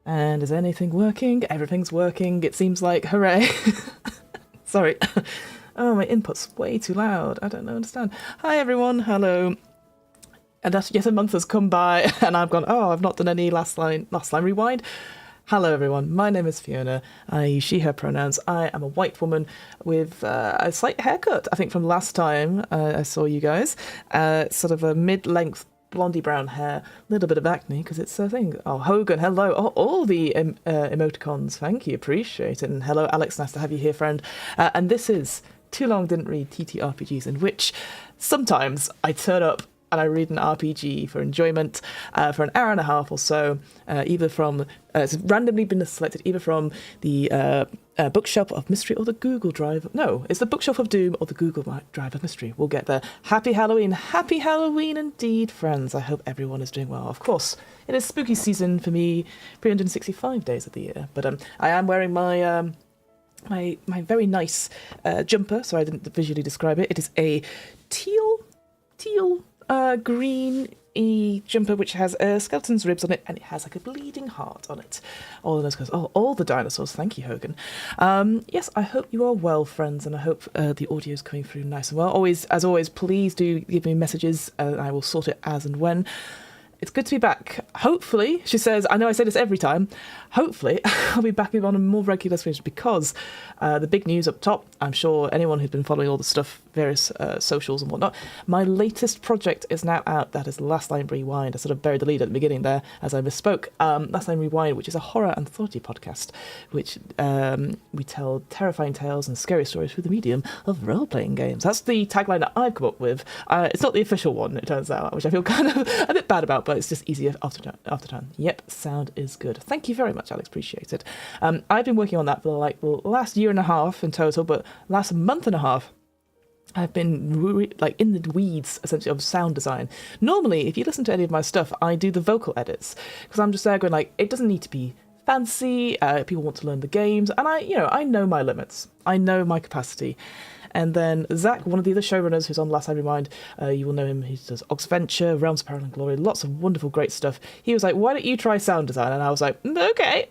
And is anything working? Everything's working, it seems like. Hooray. Sorry. Oh, my input's way too loud. I don't understand. Hi, everyone. Hello. And yet a month has come by, and I've gone, oh, I've not done any last line rewind. Hello, everyone. My name is Fiona. I use she, her pronouns. I am a white woman with a slight haircut, I think, from last time I saw you guys. Sort of a mid-length blondie brown hair, a little bit of acne because it's a thing. Oh, Hogan, hello. Oh, all the emoticons, thank you, appreciate it. And hello, Alex, nice to have you here, friend. And this is Too Long Didn't Read TTRPGs, in which sometimes I turn up and I read an RPG for enjoyment for an hour and a half or so, either from, it's randomly been selected either from the bookshelf of mystery or the Google Drive. No, it's the bookshelf of doom or the Google Drive of mystery. We'll get there. Happy Halloween indeed, friends. I hope everyone is doing well. Of course, it is spooky season for me, 365 days of the year, but I am wearing my my very nice jumper, so I didn't visually describe it. It is a teal green jumper which has skeleton's ribs on it, and it has like a bleeding heart on it. All of those guys. Oh, all the dinosaurs. Thank you, Hogan. Yes, I hope you are well, friends, and I hope the audio is coming through nice and well. As always, please do give me messages, and I will sort it as and when. It's good to be back. Hopefully, she says, I know I say this every time, hopefully I'll be back on a more regular basis because the big news up top, I'm sure anyone who's been following all the stuff, various socials and whatnot, my latest project is now out. That is Last Line Rewind. I sort of buried the lead at the beginning there as I misspoke. Last Line Rewind, which is a horror anthology podcast, which we tell terrifying tales and scary stories through the medium of role-playing games. That's the tagline that I've come up with. It's not the official one, it turns out, which I feel kind of a bit bad about, but it's just easier after time. Yep, sound is good. Thank you very much, Alex. Appreciate it. I've been working on that for like the last year and a half in total, but last month and a half I've been like in the weeds essentially of sound design. Normally, if you listen to any of my stuff, I do the vocal edits because I'm just there going like, it doesn't need to be fancy. People want to learn the games, and I know my limits. I know my capacity. And then Zach, one of the other showrunners who's on Last Time Rewind, you will know him. He does Oxventure, Realms of Peril and Glory, lots of wonderful, great stuff. He was like, why don't you try sound design? And I was like, okay.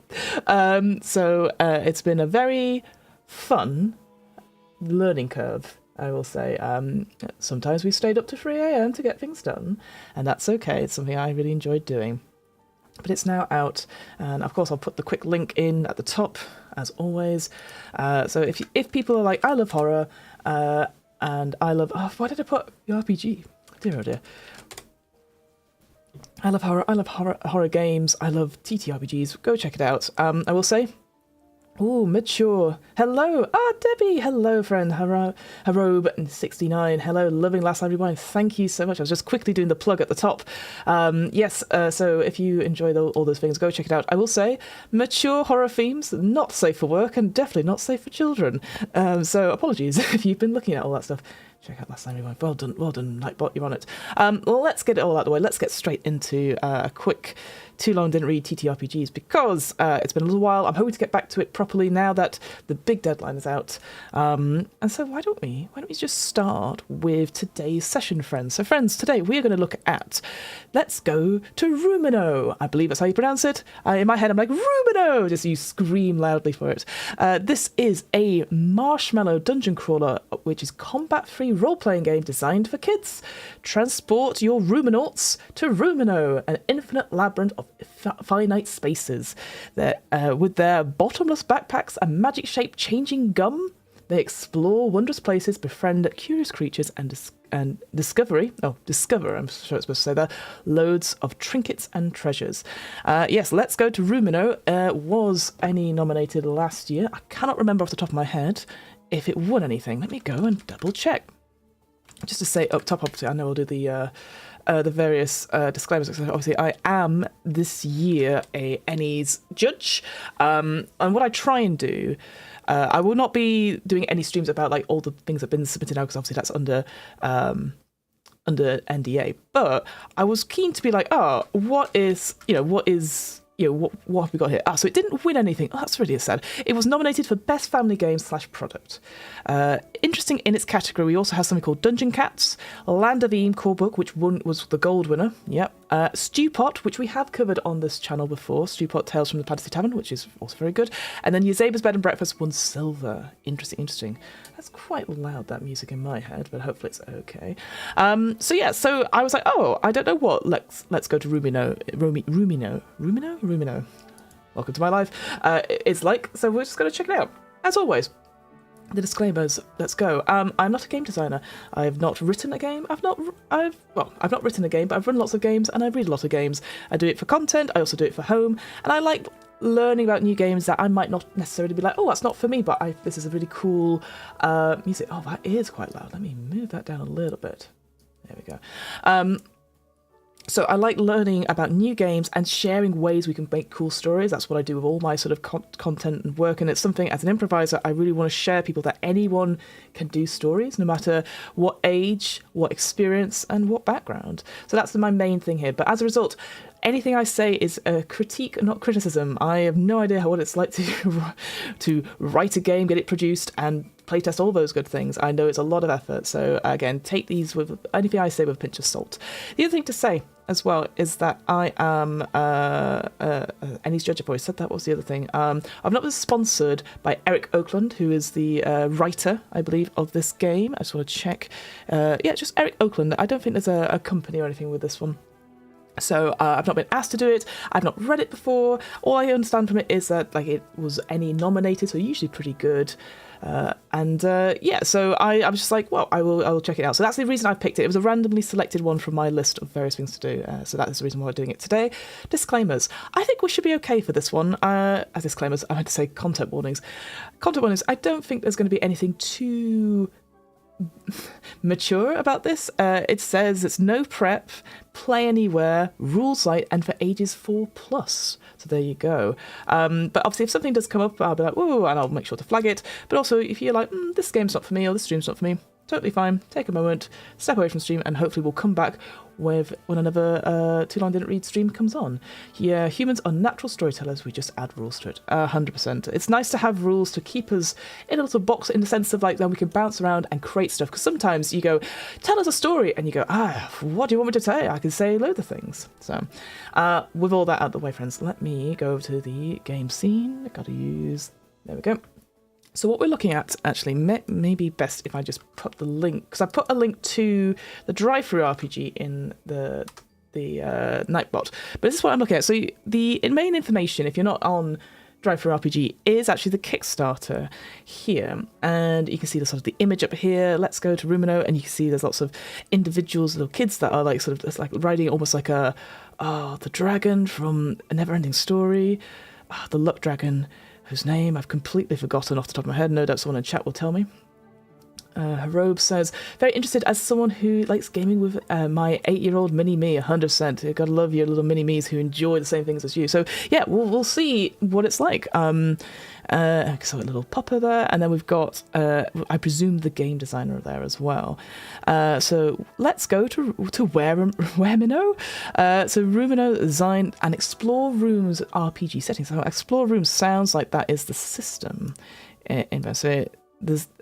So it's been a very fun learning curve, I will say. Sometimes we stayed up to 3 a.m. to get things done, and that's okay. It's something I really enjoyed doing. But it's now out, and of course I'll put the quick link in at the top, as always. So if people are like, I love horror, and I love... Oh, why did I put the RPG? Dear oh dear. I love horror games, I love TTRPGs, go check it out. I will say... Ooh, mature. Hello. Debbie. Hello, friend. Harobe69. Hello, loving Last Time Rewind. Thank you so much. I was just quickly doing the plug at the top. Yes, so if you enjoy all those things, go check it out. I will say, mature horror themes, not safe for work and definitely not safe for children. So apologies if you've been looking at all that stuff. Check out Last Time Rewind. Well done, Nightbot, you're on it. Let's get it all out of the way. Let's get straight into a quick Too Long Didn't Read TTRPGs because it's been a little while. I'm hoping to get back to it properly now that the big deadline is out. And so why don't we just start with today's session, friends? So friends, today we're going to look at, let's go to Roomino. I believe that's how you pronounce it. In my head, I'm like, Roomino! Just you scream loudly for it. This is a marshmallow dungeon crawler, which is combat-free role-playing game designed for kids. Transport your Roominauts to Roomino, an infinite labyrinth of finite spaces. With their bottomless backpacks and magic-shaped changing gum, they explore wondrous places, befriend curious creatures, and discover, I'm sure it's supposed to say that, loads of trinkets and treasures. Yes, Let's Go to Roomino was Annie nominated last year. I cannot remember off the top of my head if it won anything. Let me go and double check. Just to say up top, obviously, I know I'll do the various disclaimers. Obviously, I am this year a Annie's judge, and what I try and do, I will not be doing any streams about like all the things that have been submitted now because obviously that's under NDA. But I was keen to be like, what is what have we got here? So it didn't win anything. Oh, that's really sad. It was nominated for Best Family Game / Product. Interesting in its category, we also have something called Dungeon Cats, Land of Eam core book, which was the gold winner. Yep. Stewpot, which we have covered on this channel before. Stewpot Tales from the Fantasy Tavern, which is also very good. And then Yezaba's Bed and Breakfast won silver. Interesting. That's quite loud, that music in my head, but hopefully it's okay. So I was like, oh, I don't know what. Let's go to Roomino. Roomino. Welcome to my life. It's like, so we're just going to check it out. As always, the disclaimers. Let's go. I'm not a game designer. I've not written a game. I've not written a game, but I've run lots of games and I read a lot of games. I do it for content. I also do it for home, and I like learning about new games that I might not necessarily be like, oh, that's not for me, but this is a really cool music. Oh, that is quite loud. Let me move that down a little bit. There we go. So I like learning about new games and sharing ways we can make cool stories. That's what I do with all my sort of content and work. And it's something, as an improviser, I really want to share people that anyone can do stories, no matter what age, what experience, and what background. So that's my main thing here. But as a result, anything I say is a critique, not criticism. I have no idea what it's like to write a game, get it produced, and playtest all those good things. I know it's a lot of effort. So again, take these with anything I say with a pinch of salt. The other thing to say as well is that I am Annie's Judge. I've always said that. What was the other thing? I've not been sponsored by Eric Oakland, who is the writer, I believe, of this game. I just want to check. Just Eric Oakland. I don't think there's a company or anything with this one. So I've not been asked to do it. I've not read it before. All I understand from it is that it was Annie nominated, so usually pretty good. So I was just like, well, I will check it out. So that's the reason I picked it. It was a randomly selected one from my list of various things to do. So that is the reason why we're doing it today. Disclaimers. I think we should be okay for this one. As disclaimers, I meant to say content warnings. Content warnings. I don't think there's going to be anything too mature about this. It says it's no prep, play anywhere, rules light, and for ages 4+. So there you go. But obviously if something does come up, I'll be like, whoa, and I'll make sure to flag it. But also if you're like, this game's not for me, or this stream's not for me, totally fine. Take a moment, step away from stream, and hopefully we'll come back when another Too Long Didn't Read stream comes on. Yeah, humans are natural storytellers. We just add rules to it. 100%. It's nice to have rules to keep us in a little box, in the sense of then we can bounce around and create stuff. Because sometimes you go, tell us a story, and you go, what do you want me to say? I can say loads of things. So with all that out of the way, friends, let me go over to the game scene. There we go. So what we're looking at, actually, may be best if I just put the link, because I put a link to the drive-through RPG in the Nightbot. But this is what I'm looking at. So the main information, if you're not on drive-through RPG, is actually the Kickstarter here. And you can see the sort of the image up here. Let's go to Roomino, and you can see there's lots of individuals, little kids that are it's like riding almost like the dragon from A Never-Ending Story, the luck dragon, whose name I've completely forgotten off the top of my head. No doubt someone in chat will tell me. Harobe says, very interested as someone who likes gaming with my 8-year-old mini-me, 100%. You've got to love your little mini-me's who enjoy the same things as you. So, yeah, we'll see what it's like. So a little popper there. And then we've got, I presume, the game designer there as well. So let's go to Roomino. So Roomino, Zine, and Explore Rooms RPG settings. So Explore Rooms sounds like that is the system.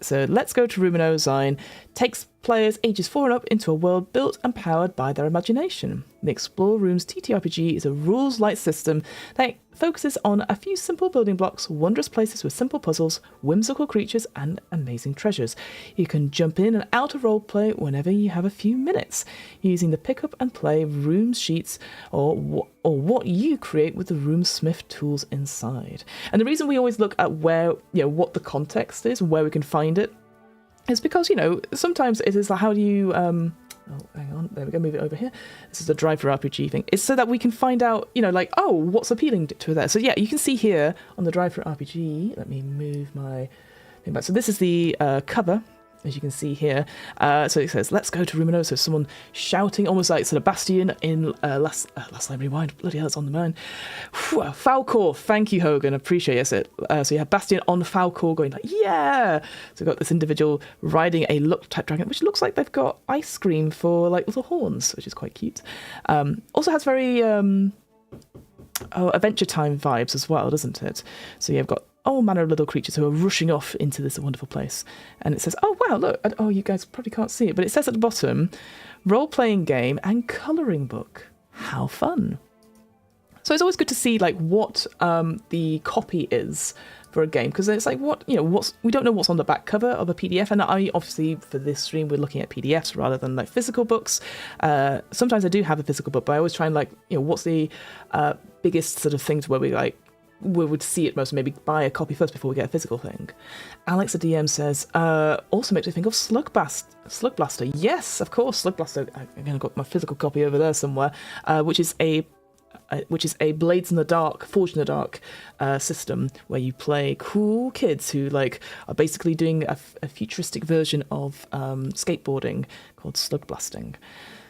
So let's go to Roomino. Zine takes players ages 4 and up into a world built and powered by their imagination. The Explore Rooms TTRPG is a rules-light system that focuses on a few simple building blocks, wondrous places with simple puzzles, whimsical creatures, and amazing treasures. You can jump in and out of roleplay whenever you have a few minutes, using the pick up and play ROOMSheets or what you create with the ROOMSmith tools inside. And the reason we always look at what the context is, where we can find it, is because, sometimes it is like, how do you... hang on, there we go, move it over here. This is the drive-through RPG thing. It's so that we can find out, what's appealing to there. So yeah, you can see here on the drive-through RPG, let me move my thing back. So this is the cover, as you can see here. So it says, let's go to Roomino. So someone shouting, almost like sort of Bastion in Last Time Rewind. Bloody hell, it's on the mind. Falcor, thank you, Hogan, appreciate it. So you have Bastion on Falcor going like, yeah! So we've got this individual riding a luck-type dragon, which looks like they've got ice cream for little horns, which is quite cute. Also has very... Adventure Time vibes as well, doesn't it? So you've got all manner of little creatures who are rushing off into this wonderful place. And it says, oh, wow, look. Oh, you guys probably can't see it, but it says at the bottom, role-playing game and colouring book. How fun. So it's always good to see like what the copy is for a game, because it's like we don't know what's on the back cover of a PDF, and I obviously for this stream we're looking at PDFs rather than like physical books. Sometimes I do have a physical book, but I always try and what's the biggest sort of things where we would see it most, maybe buy a copy first before we get a physical thing. Alex the DM says, also makes me think of Slug Blaster. Yes, of course, Slug Blaster. I've got my physical copy over there somewhere, which is a Blades in the Dark, Forged in the Dark system where you play cool kids who are basically doing a futuristic version of skateboarding called slug blasting.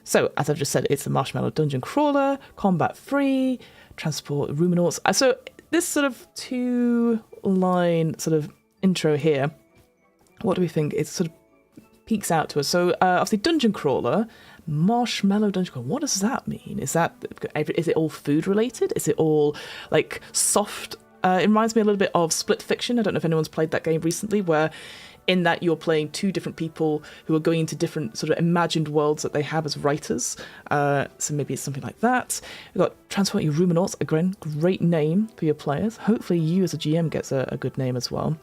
So, as I've just said, it's a Marshmallow dungeon crawler, combat free, transport Roominauts. So this sort of 2-line sort of intro here, what do we think? It sort of peeks out to us. So obviously dungeon crawler, Marshmallow dungeon crawler. What does that mean? Is it all food related? Is it all like soft? It reminds me a little bit of Split Fiction. I don't know if anyone's played that game recently, where in that you're playing two different people who are going into different sort of imagined worlds that they have as writers. So maybe it's something like that. We've got Transport Your Roominauts. Again, great name for your players. Hopefully you as a GM gets a good name as well.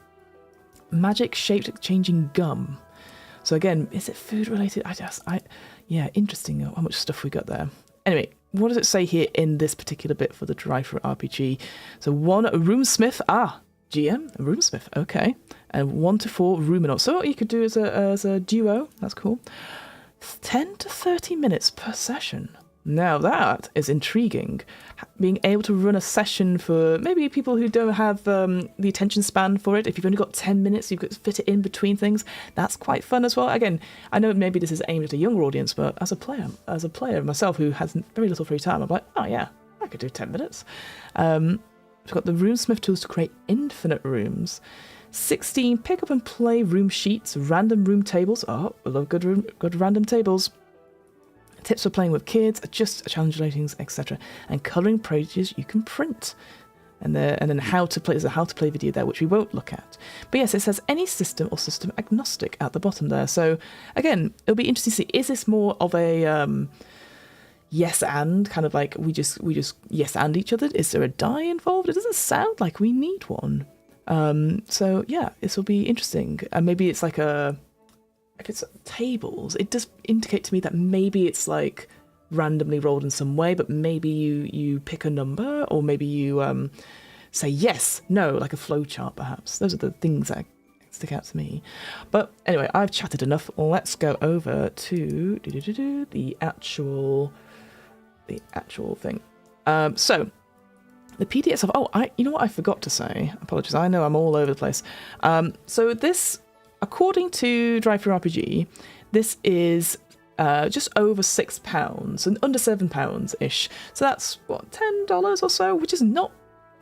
Magic shaped changing gum. So again, is it food related? Yeah, interesting how much stuff we got there. Anyway, what does it say here in this particular bit for the Drive for RPG? So 1 ROOMSmith, GM, ROOMSmith, okay. And 1 to 4 Roomino. So what you could do as a duo, that's cool. 10 to 30 minutes per session. Now that is intriguing. Being able to run a session for maybe people who don't have the attention span for it. If you've only got 10 minutes, you've got to fit it in between things. That's quite fun as well. Again, I know maybe this is aimed at a younger audience, but as a player myself who has very little free time, I'm like, oh yeah, I could do 10 minutes. We've got the ROOMSmith tools to create infinite rooms. 16 pick up and play room sheets, random room tables. Oh, I love good random tables. Tips for playing with kids, adjust challenge ratings, etc. And colouring pages you can print. And then how to play video there, which we won't look at. But yes, it says any system or system agnostic at the bottom there. So again, it'll be interesting to see, is this more of a yes and, kind of like we just yes and each other? Is there a die involved? It doesn't sound like we need one. So yeah, this will be interesting. And maybe it's like if it's tables, it does indicate to me that maybe it's like randomly rolled in some way, but maybe you pick a number, or maybe you say yes, no, like a flow chart perhaps. Those are the things that stick out to me. But anyway, I've chatted enough. Let's go over to the actual thing. So the PDFs of you know what I forgot to say? Apologies, I know I'm all over the place. So this, according to Drive for RPG, this is just over £6 and under £7-ish. So that's what, $10 or so, which is not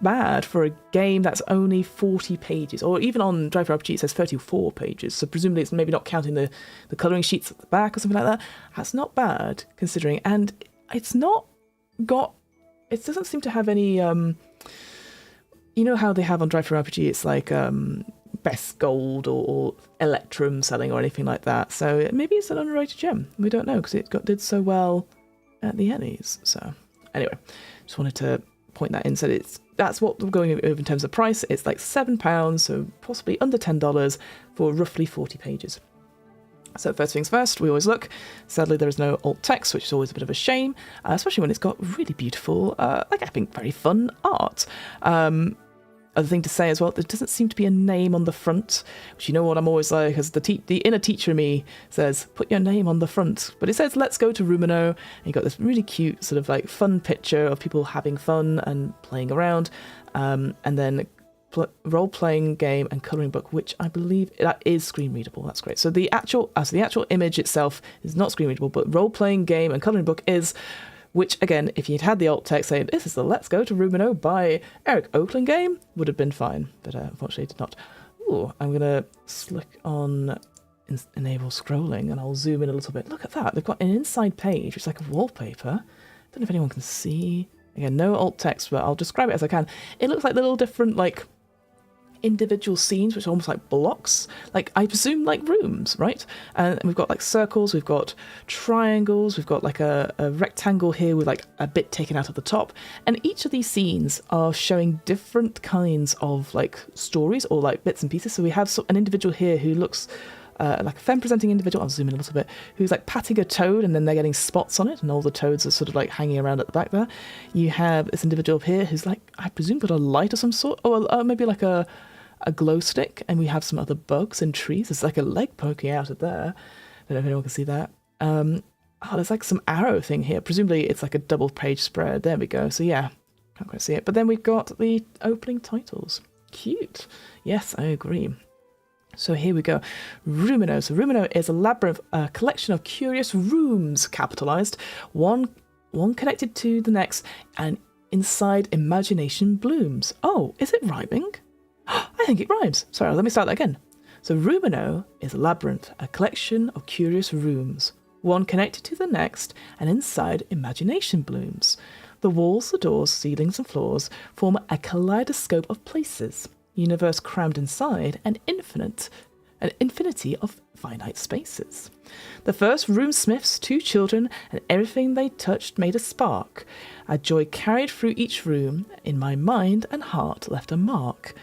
bad for a game that's only 40 pages, or even on Drive for RPG it says 34 pages. So presumably it's maybe not counting the colouring sheets at the back or something like that. That's not bad considering, and it's not got. It doesn't seem to have any. You know how they have on Drive for RPG, it's like best gold or Electrum selling or anything like that. So maybe it's an underrated gem. We don't know because it did so well at the Ennies. So anyway, just wanted to point that in. So that's what we're going over in terms of price. It's like £7, so possibly under $10 for roughly 40 pages. So first things first, we always look. Sadly, there is no alt text, which is always a bit of a shame, especially when it's got really beautiful, I think very fun art. Other thing to say as well, there doesn't seem to be a name on the front, which, you know what I'm always like, because the inner teacher in me says, put your name on the front. But it says, let's go to Roomino, and you got this really cute sort of like fun picture of people having fun and playing around, and then role-playing game and colouring book, which I believe that is screen readable. That's great. So the actual image itself is not screen readable, but role-playing game and colouring book is. Which, again, if you'd had the alt text saying, this is the Let's Go to Roomino by Eric Oakland game, would have been fine. But unfortunately, it did not. Ooh, I'm going to click on enable scrolling, and I'll zoom in a little bit. Look at that. They've got an inside page, which is like a wallpaper. I don't know if anyone can see Again, no alt text, but I'll describe it as I can. It looks like little different, like, individual scenes, which are almost like blocks, like I presume like rooms, right? And we've got like circles, we've got triangles, we've got like a rectangle here with like a bit taken out of the top, and each of these scenes are showing different kinds of like stories or like bits and pieces. So we have an individual here who looks like a femme-presenting individual, I'll zoom in a little bit, who's like patting a toad, and then they're getting spots on it, and all the toads are sort of like hanging around at the back there. You have this individual up here who's like, I presume, got a light of some sort, or maybe like a glow stick, and we have some other bugs and trees. There's like a leg poking out of there. I don't know if anyone can see that. There's like some arrow thing here. Presumably it's like a double page spread. There we go. So yeah, can't quite see it. But then we've got the opening titles. Cute. Yes, I agree. So here we go. Roomino. So Roomino is a labyrinth, a collection of curious rooms, capitalized, one connected to the next, and inside imagination blooms. Oh, is it rhyming? I think it rhymes. Sorry, let me start that again. So Roomino is a labyrinth, a collection of curious rooms, one connected to the next, and inside imagination blooms. The walls, the doors, ceilings and floors form a kaleidoscope of places, universe crammed inside an infinity of finite spaces. The first ROOMSmiths, 2 children, and everything they touched made a spark. A joy carried through each room, in my mind and heart left a mark.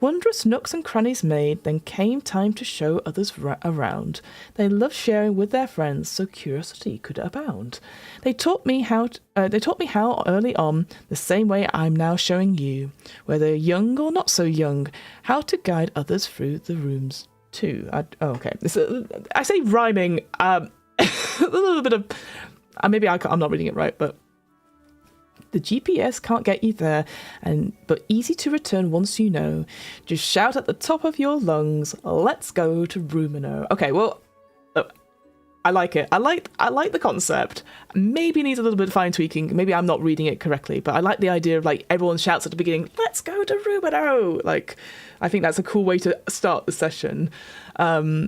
Wondrous nooks and crannies made, then came time to show others around. They loved sharing with their friends, so curiosity could abound. They taught me how early on, the same way I'm now showing you, whether young or not so young, how to guide others through the rooms too. Okay. I say rhyming. A little bit of maybe I'm not reading it right, but. The GPS can't get you there, but easy to return once you know. Just shout at the top of your lungs, let's go to Roomino. Okay, well, I like it. I like the concept. Maybe it needs a little bit of fine tweaking. Maybe I'm not reading it correctly, but I like the idea of like everyone shouts at the beginning, let's go to Roomino. Like, I think that's a cool way to start the session. I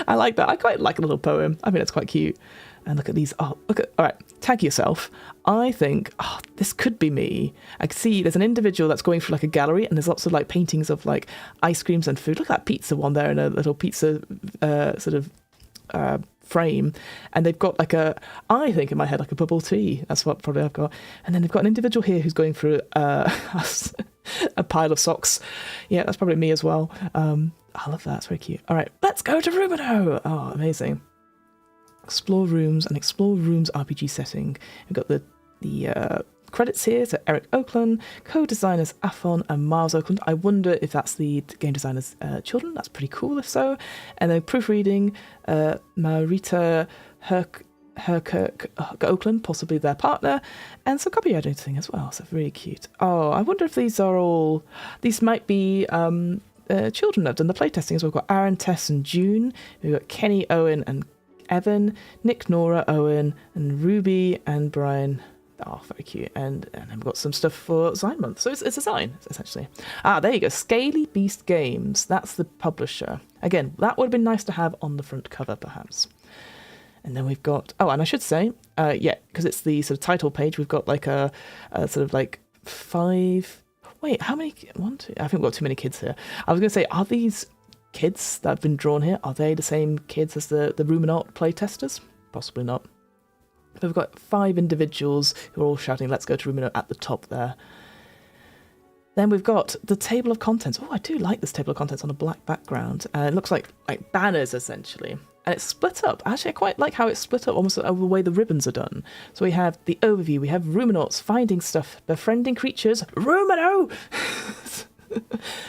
like that. I quite like a little poem. I think that's quite cute. And look at these. Oh, all right, tag yourself. I think, this could be me. I can see there's an individual that's going through like a gallery, and there's lots of like paintings of like ice creams and food. Look at that pizza one there in a little pizza frame. And they've got like I think in my head, like a bubble tea. That's what probably I've got. And then they've got an individual here who's going through a pile of socks. Yeah, that's probably me as well. I love that. It's very cute. All right, let's go to Roomino. Oh, amazing. Explore Rooms and Explore Rooms RPG setting. We've got the credits here. So Eric Oakland, co-designers Afon and Miles Oakland. I wonder if that's the game designer's children. That's pretty cool if so. And then proofreading, Marita Herkirk Oakland, possibly their partner, and some copy editing as well. So really cute. Oh, I wonder if these might be children that have done the playtesting as well. We've got Aaron, Tess and June. We've got Kenny, Owen and Evan, Nick, Nora, Owen, and Ruby and Brian. Oh, very cute. And then we've got some stuff for Zine Month. So it's a Zine, essentially. There you go. Scaly Beast Games. That's the publisher. Again, that would have been nice to have on the front cover, perhaps. And then we've got... Oh, and I should say, because it's the sort of title page, we've got like a sort of like 5... Wait, how many... 1, 2... I think we've got too many kids here. I was going to say, are these... kids that have been drawn here, are they the same kids as the Roomino playtesters? Possibly not. But we've got 5 individuals who are all shouting, let's go to Roomino at the top there. Then we've got the table of contents. Oh, I do like this table of contents on a black background. It looks like banners, essentially. And it's split up. Actually, I quite like how it's split up, almost the way the ribbons are done. So we have the overview, we have Roominauts finding stuff, befriending creatures, Roomino!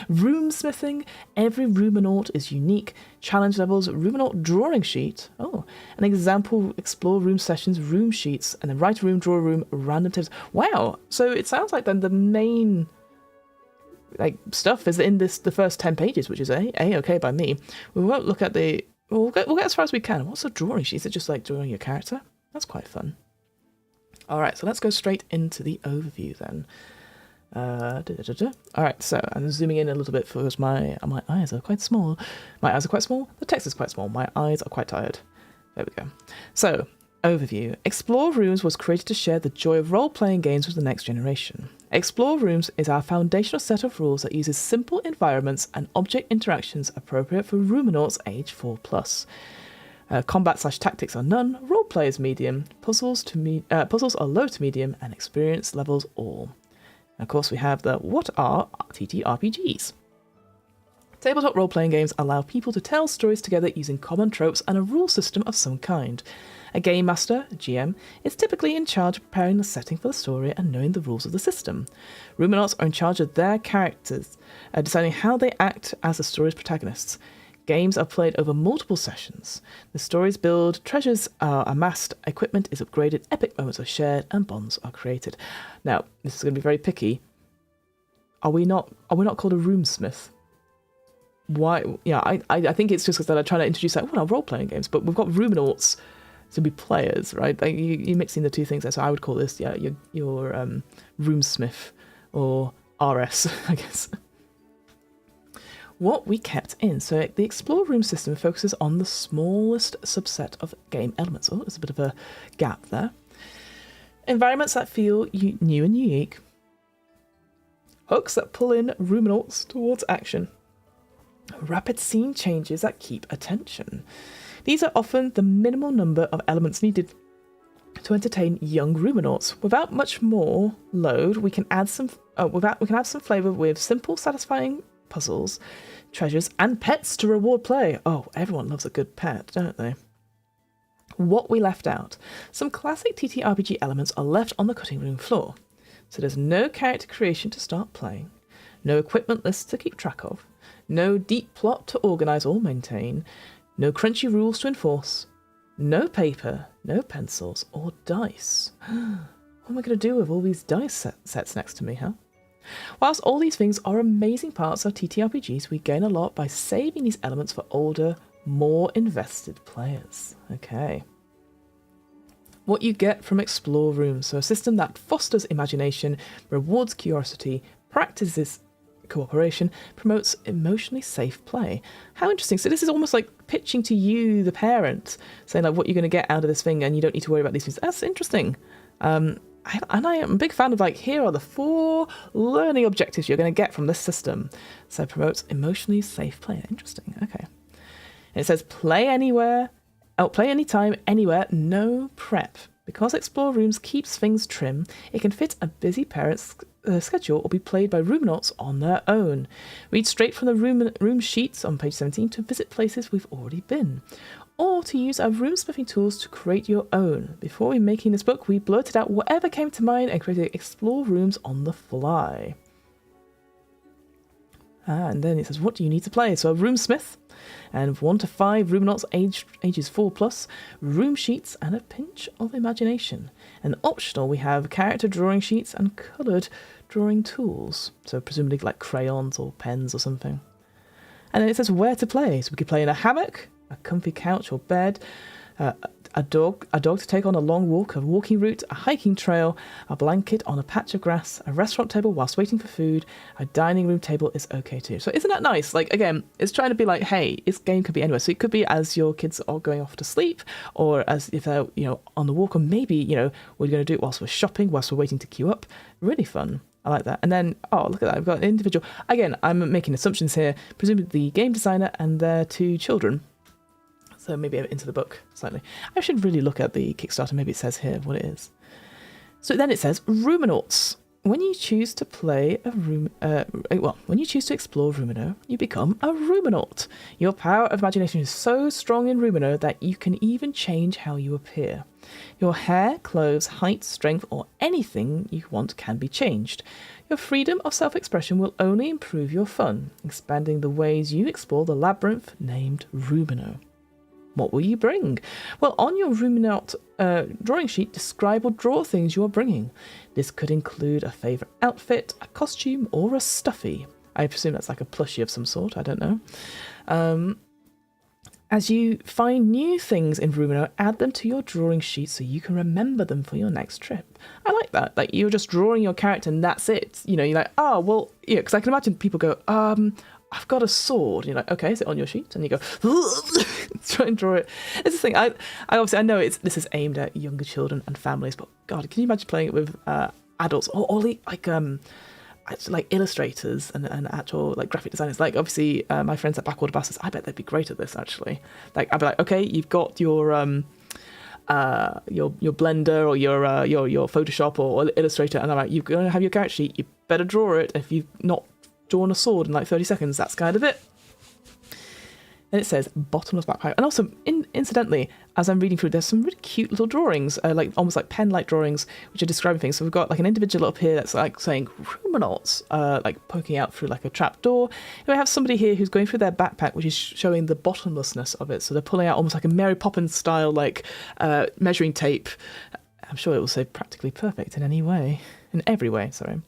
Roomsmithing. Every Roominaut is unique. Challenge levels, Roominaut drawing sheet. Oh, an example, explore room sessions, room sheets, and then write a room, draw a room, random tips. Wow. So it sounds like then the main stuff is in the first 10 pages, which is okay by me. We won't look at we'll get as far as we can. What's a drawing sheet? Is it just like drawing your character? That's quite fun. All right, so let's go straight into the overview then. All right, so I'm zooming in a little bit because my eyes are quite small. My eyes are quite small. The text is quite small. My eyes are quite tired. There we go. So Overview. Explore Rooms was created to share the joy of role-playing games with the next generation. Explore Rooms is our foundational set of rules that uses simple environments and object interactions appropriate for Roominauts age 4+. Combat/tactics are none, roleplay is medium, puzzles are low to medium, and experience levels all. And of course, we have the what are TTRPGs. Tabletop role-playing games allow people to tell stories together using common tropes and a rule system of some kind. A game master, a GM, is typically in charge of preparing the setting for the story and knowing the rules of the system. Roominauts are in charge of their characters, deciding how they act as the story's protagonists. Games are played over multiple sessions. The stories build, treasures are amassed, equipment is upgraded, epic moments are shared, and bonds are created. Now, this is going to be very picky. Are we not called a ROOMSmith? Why? Yeah, I think it's just because they're trying to introduce role-playing games, but we've got Roominauts to be players, right? Like you're mixing the two things there. So I would call this, your ROOMSmith or RS, I guess. What we kept in. So the Explore Room system focuses on the smallest subset of game elements. Oh, there's a bit of a gap there. Environments that feel new and unique. Hooks that pull in Roominauts towards action. Rapid scene changes that keep attention. These are often the minimal number of elements needed to entertain young Roominauts. Without much more load, we can add some flavour with simple, satisfying puzzles, treasures, and pets to reward play. Oh, everyone loves a good pet, don't they? What we left out. Some classic TTRPG elements are left on the cutting room floor. So there's no character creation to start playing, no equipment lists to keep track of, no deep plot to organise or maintain, no crunchy rules to enforce, no paper, no pencils, or dice. What am I going to do with all these dice sets next to me, huh? Whilst all these things are amazing parts of TTRPGs, we gain a lot by saving these elements for older, more invested players. Okay. What you get from Explore Rooms. So a system that fosters imagination, rewards curiosity, practices cooperation, promotes emotionally safe play. How interesting. So this is almost like pitching to you, the parent, saying like what you're going to get out of this thing and you don't need to worry about these things. That's interesting. And I am a big fan of like, here are the 4 learning objectives you're going to get from this system. So it promotes emotionally safe play. Interesting. Okay. And it says play anywhere, play anytime, anywhere, no prep. Because Explore Rooms keeps things trim, it can fit a busy parent's schedule or be played by Roominauts on their own. Read straight from the room sheets on page 17 to visit places we've already been, or to use our roomsmithing tools to create your own. Before making this book, we blurted out whatever came to mind and created Explore Rooms on the fly. And then it says, what do you need to play? So a ROOMSmith, and 1 to 5 Roominauts ages 4+, room sheets, and a pinch of imagination. And optional, we have character drawing sheets and coloured drawing tools. So presumably like crayons or pens or something. And then it says where to play. So we could play in a hammock, a comfy couch or bed, a dog to take on a long walk, a walking route, a hiking trail, a blanket on a patch of grass, a restaurant table whilst waiting for food, a dining room table is okay too. So isn't that nice? Like, again, it's trying to be like, hey, this game could be anywhere. So it could be as your kids are going off to sleep, or as if they're, on the walk, or maybe, we're going to do it whilst we're shopping, whilst we're waiting to queue up. Really fun. I like that. And then, oh, look at that. We've got an individual. Again, I'm making assumptions here. Presumably the game designer and their 2 children. So maybe into the book slightly. I should really look at the Kickstarter. Maybe it says here what it is. So then it says Roominauts. When you choose to play when you choose to explore Roomino, you become a Roominaut. Your power of imagination is so strong in Roomino that you can even change how you appear. Your hair, clothes, height, strength, or anything you want can be changed. Your freedom of self-expression will only improve your fun, expanding the ways you explore the labyrinth named Roomino. What will you bring? Well, on your Roominaut drawing sheet, describe or draw things you are bringing. This could include a favourite outfit, a costume, or a stuffy. I presume that's like a plushie of some sort, I don't know. As you find new things in Roomino, add them to your drawing sheet so you can remember them for your next trip. I like that. Like, you're just drawing your character and that's it. You're like, oh, well, yeah, because I can imagine people go, I've got a sword. You're like, okay, is it on your sheet? And you go, try and draw it. It's the thing. I obviously, I know this is aimed at younger children and families, but God, can you imagine playing it with adults or like illustrators and actual like graphic designers? Like obviously, my friends at Backwater Bastards, I bet they'd be great at this actually. Like I'd be like, okay, you've got your Blender or your Photoshop or Illustrator, and I'm like, you're going to have your character sheet. You better draw it. If you've not drawn a sword in like 30 seconds, that's kind of it. And it says bottomless backpack. And also, incidentally, as I'm reading through, there's some really cute little drawings, like almost like pen-like drawings, which are describing things. So we've got like an individual up here that's like saying Roomino, like poking out through like a trap door. And we have somebody here who's going through their backpack, which is showing the bottomlessness of it. So they're pulling out almost like a Mary Poppins style, like measuring tape. I'm sure it will say practically perfect in every way, sorry.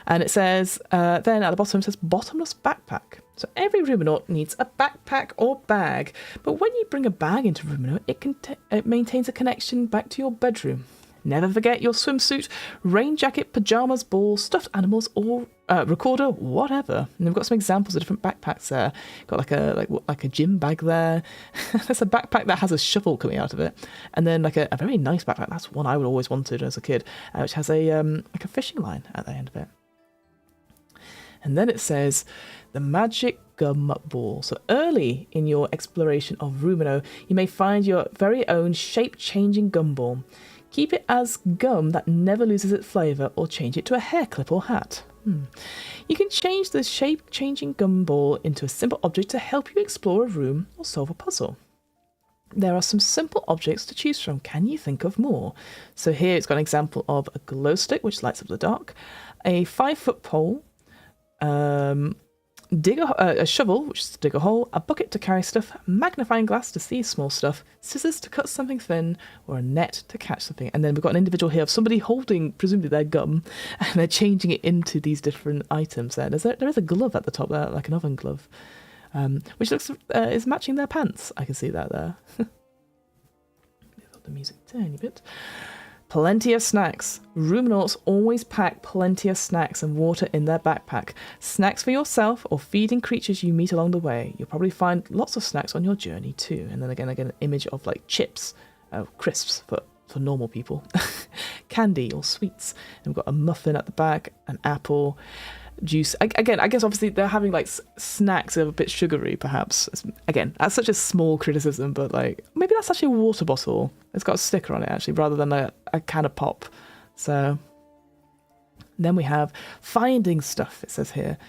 And it says, then at the bottom it says bottomless backpack. So every Roomino needs a backpack or bag. But when you bring a bag into Roomino, it maintains a connection back to your bedroom. Never forget your swimsuit, rain jacket, pyjamas, balls, stuffed animals, or recorder, whatever. And we've got some examples of different backpacks there. Got like a gym bag there. There's a backpack that has a shovel coming out of it, and then like a very nice backpack. That's one I would always wanted as a kid, which has a like a fishing line at the end of it. And then it says the magic gum ball. So early in your exploration of Roomino, you may find your very own shape-changing gum ball. Keep it as gum that never loses its flavour, or change it to a hair clip or hat. You can change the shape-changing gum ball into a simple object to help you explore a room or solve a puzzle. There are some simple objects to choose from. Can you think of more? So here it's got an example of a glow stick, which lights up the dark, a 5-foot pole, a shovel, which is to dig a hole, a bucket to carry stuff, magnifying glass to see small stuff, scissors to cut something thin, or a net to catch something. And then we've got an individual here of somebody holding, presumably their gum, and they're changing it into these different items there. There is a glove at the top there, like an oven glove, which looks is matching their pants. I can see that there. The music a tiny bit. Plenty of snacks. Roominots always pack plenty of snacks and water in their backpack. Snacks for yourself or feeding creatures you meet along the way. You'll probably find lots of snacks on your journey too. And then again, I get an image of like chips, crisps for normal people, candy or sweets. And we've got a muffin at the back, an apple, juice. Again, I guess obviously they're having like snacks that are a bit sugary, perhaps. Again, that's such a small criticism, but like maybe that's actually a water bottle. It's got a sticker on it actually, rather than a can of pop. So then we have finding stuff. It says here.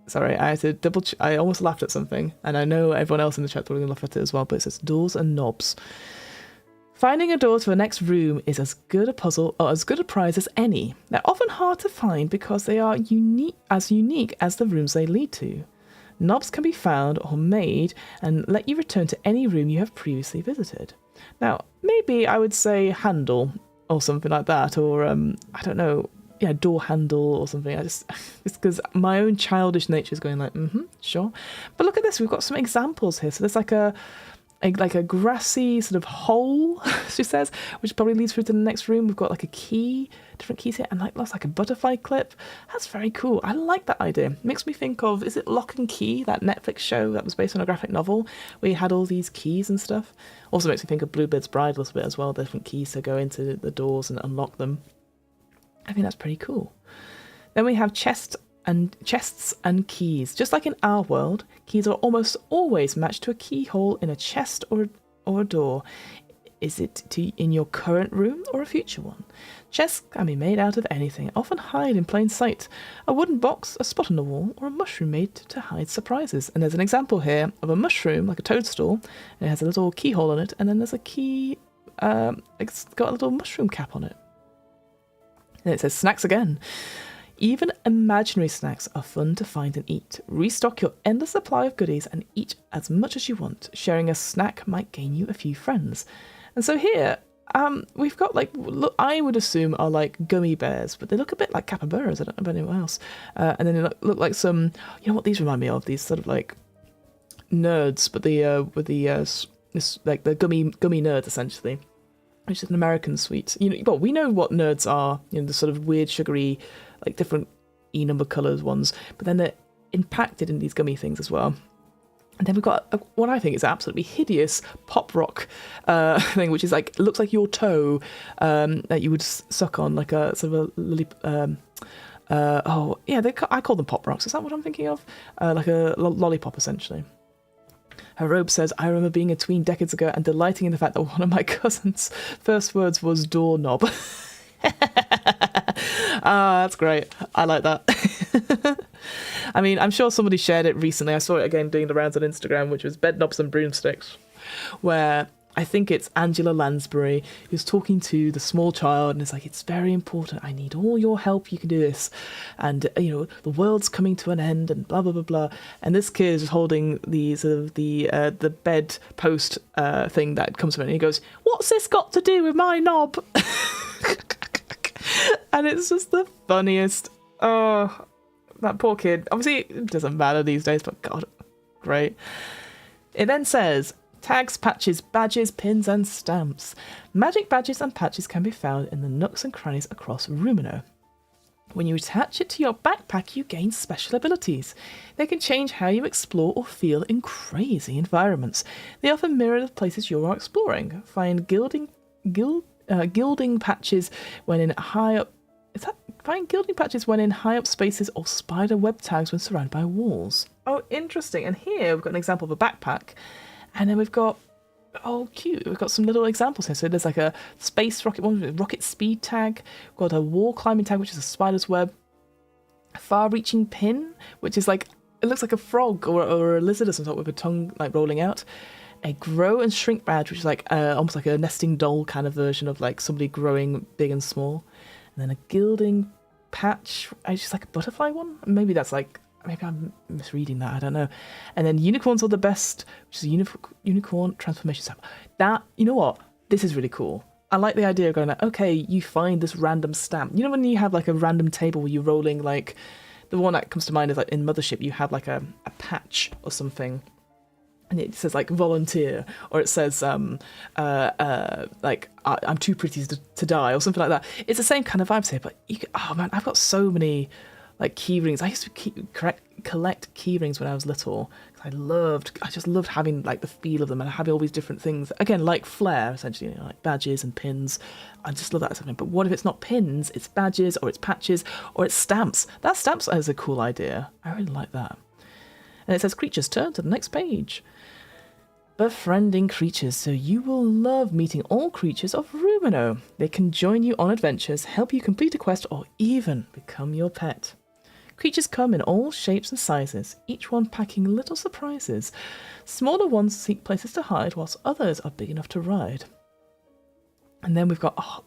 Sorry, I had to I almost laughed at something, and I know everyone else in the chat will laugh at it as well. But it says doors and knobs. Finding a door to the next room is as good a puzzle or as good a prize as any. They're often hard to find because they are unique as the rooms they lead to. Knobs can be found or made and let you return to any room you have previously visited. Now, maybe I would say handle or something like that, or I don't know, door handle or something. It's because my own childish nature is going like, sure. But look at this, we've got some examples here. So there's like a grassy sort of hole, she says, which probably leads through to the next room. We've got like a key, different keys here, and like looks like a butterfly clip. That's very cool. I like that idea. Makes me think of, is it Lock and Key, that Netflix show that was based on a graphic novel where you had all these keys and stuff? Also makes me think of Bluebird's Bride a little bit as well, the different keys to go into the doors and unlock them. I think that's pretty cool. Then we have chests and keys. Just like in our world, keys are almost always matched to a keyhole in a chest or a door. Is it in your current room or a future one? Chests can be made out of anything, often hide in plain sight. A wooden box, a spot on the wall, or a mushroom made to hide surprises. And there's an example here of a mushroom, like a toadstool, and it has a little keyhole on it, and then there's a key, it's got a little mushroom cap on it. And it says snacks again. Even imaginary snacks are fun to find and eat. Restock your endless supply of goodies and eat as much as you want. Sharing a snack might gain you a few friends. And so here, we've got like, look, I would assume are like gummy bears, but they look a bit like capybaras. I don't know about anyone else. And then they look like some, you know what these remind me of? These sort of like nerds, but with the gummy nerds essentially, which is an American sweet. Well, we know what nerds are. The sort of weird sugary, like different E number colours ones. But then impacted in these gummy things as well. And then we've got what I think is absolutely hideous pop rock thing, which is like, it looks like your toe that you would suck on, like a sort of a lily. I call them pop rocks. Is that what I'm thinking of? Like a lollipop, essentially. Her robe says, I remember being a tween decades ago and delighting in the fact that one of my cousin's first words was doorknob. That's great. I like that. I mean, I'm sure somebody shared it recently. I saw it again doing the rounds on Instagram, which was bed knobs and broomsticks, where I think it's Angela Lansbury who's talking to the small child, and it's like, it's very important. I need all your help. You can do this. And, the world's coming to an end and blah, blah, blah, blah. And this kid is holding the sort of the bed post thing that comes from it. And he goes, what's this got to do with my knob? And it's just the funniest. Oh, that poor kid. Obviously, it doesn't matter these days, but God, great. It then says, tags, patches, badges, pins, and stamps. Magic badges and patches can be found in the nooks and crannies across Roomino. When you attach it to your backpack, you gain special abilities. They can change how you explore or feel in crazy environments. They often mirror the places you are exploring. Find gilding patches when in high up. Find gilding patches when in high up spaces, or spider web tags when surrounded by walls. Oh, interesting. And here we've got an example of a backpack. And then we've got, oh, cute, we've got some little examples here. So there's like a space rocket one with rocket speed tag. We've got a wall climbing tag, which is a spider's web. A far-reaching pin, which is like, it looks like a frog or a lizard or some sort with a tongue like rolling out. A grow and shrink badge, which is like almost like a nesting doll kind of version of like somebody growing big and small. And then a gilding patch, it's just like a butterfly one. Maybe that's like, maybe I'm misreading that, I don't know. And then unicorns are the best, which is a unicorn transformation stamp. That, you know what? This is really cool. I like the idea of going like, okay, you find this random stamp. You know when you have like a random table where you're rolling, like, the one that comes to mind is like in Mothership, you have like a patch or something. And it says like volunteer, or it says like I'm too pretty to die, or something like that. It's the same kind of vibes here, but oh man, I've got so many like key rings. I used to collect key rings when I was little, because I just loved having like the feel of them and having all these different things. Again, like flair, essentially, like badges and pins. I just love that something. But what if it's not pins? It's badges, or it's patches, or it's stamps. That stamps is a cool idea. I really like that. And it says creatures, turn to the next page. Befriending creatures, so you will love meeting all creatures of Roomino. They can join you on adventures, help you complete a quest, or even become your pet. Creatures come in all shapes and sizes, each one packing little surprises. Smaller ones seek places to hide, whilst others are big enough to ride. And then we've got, oh,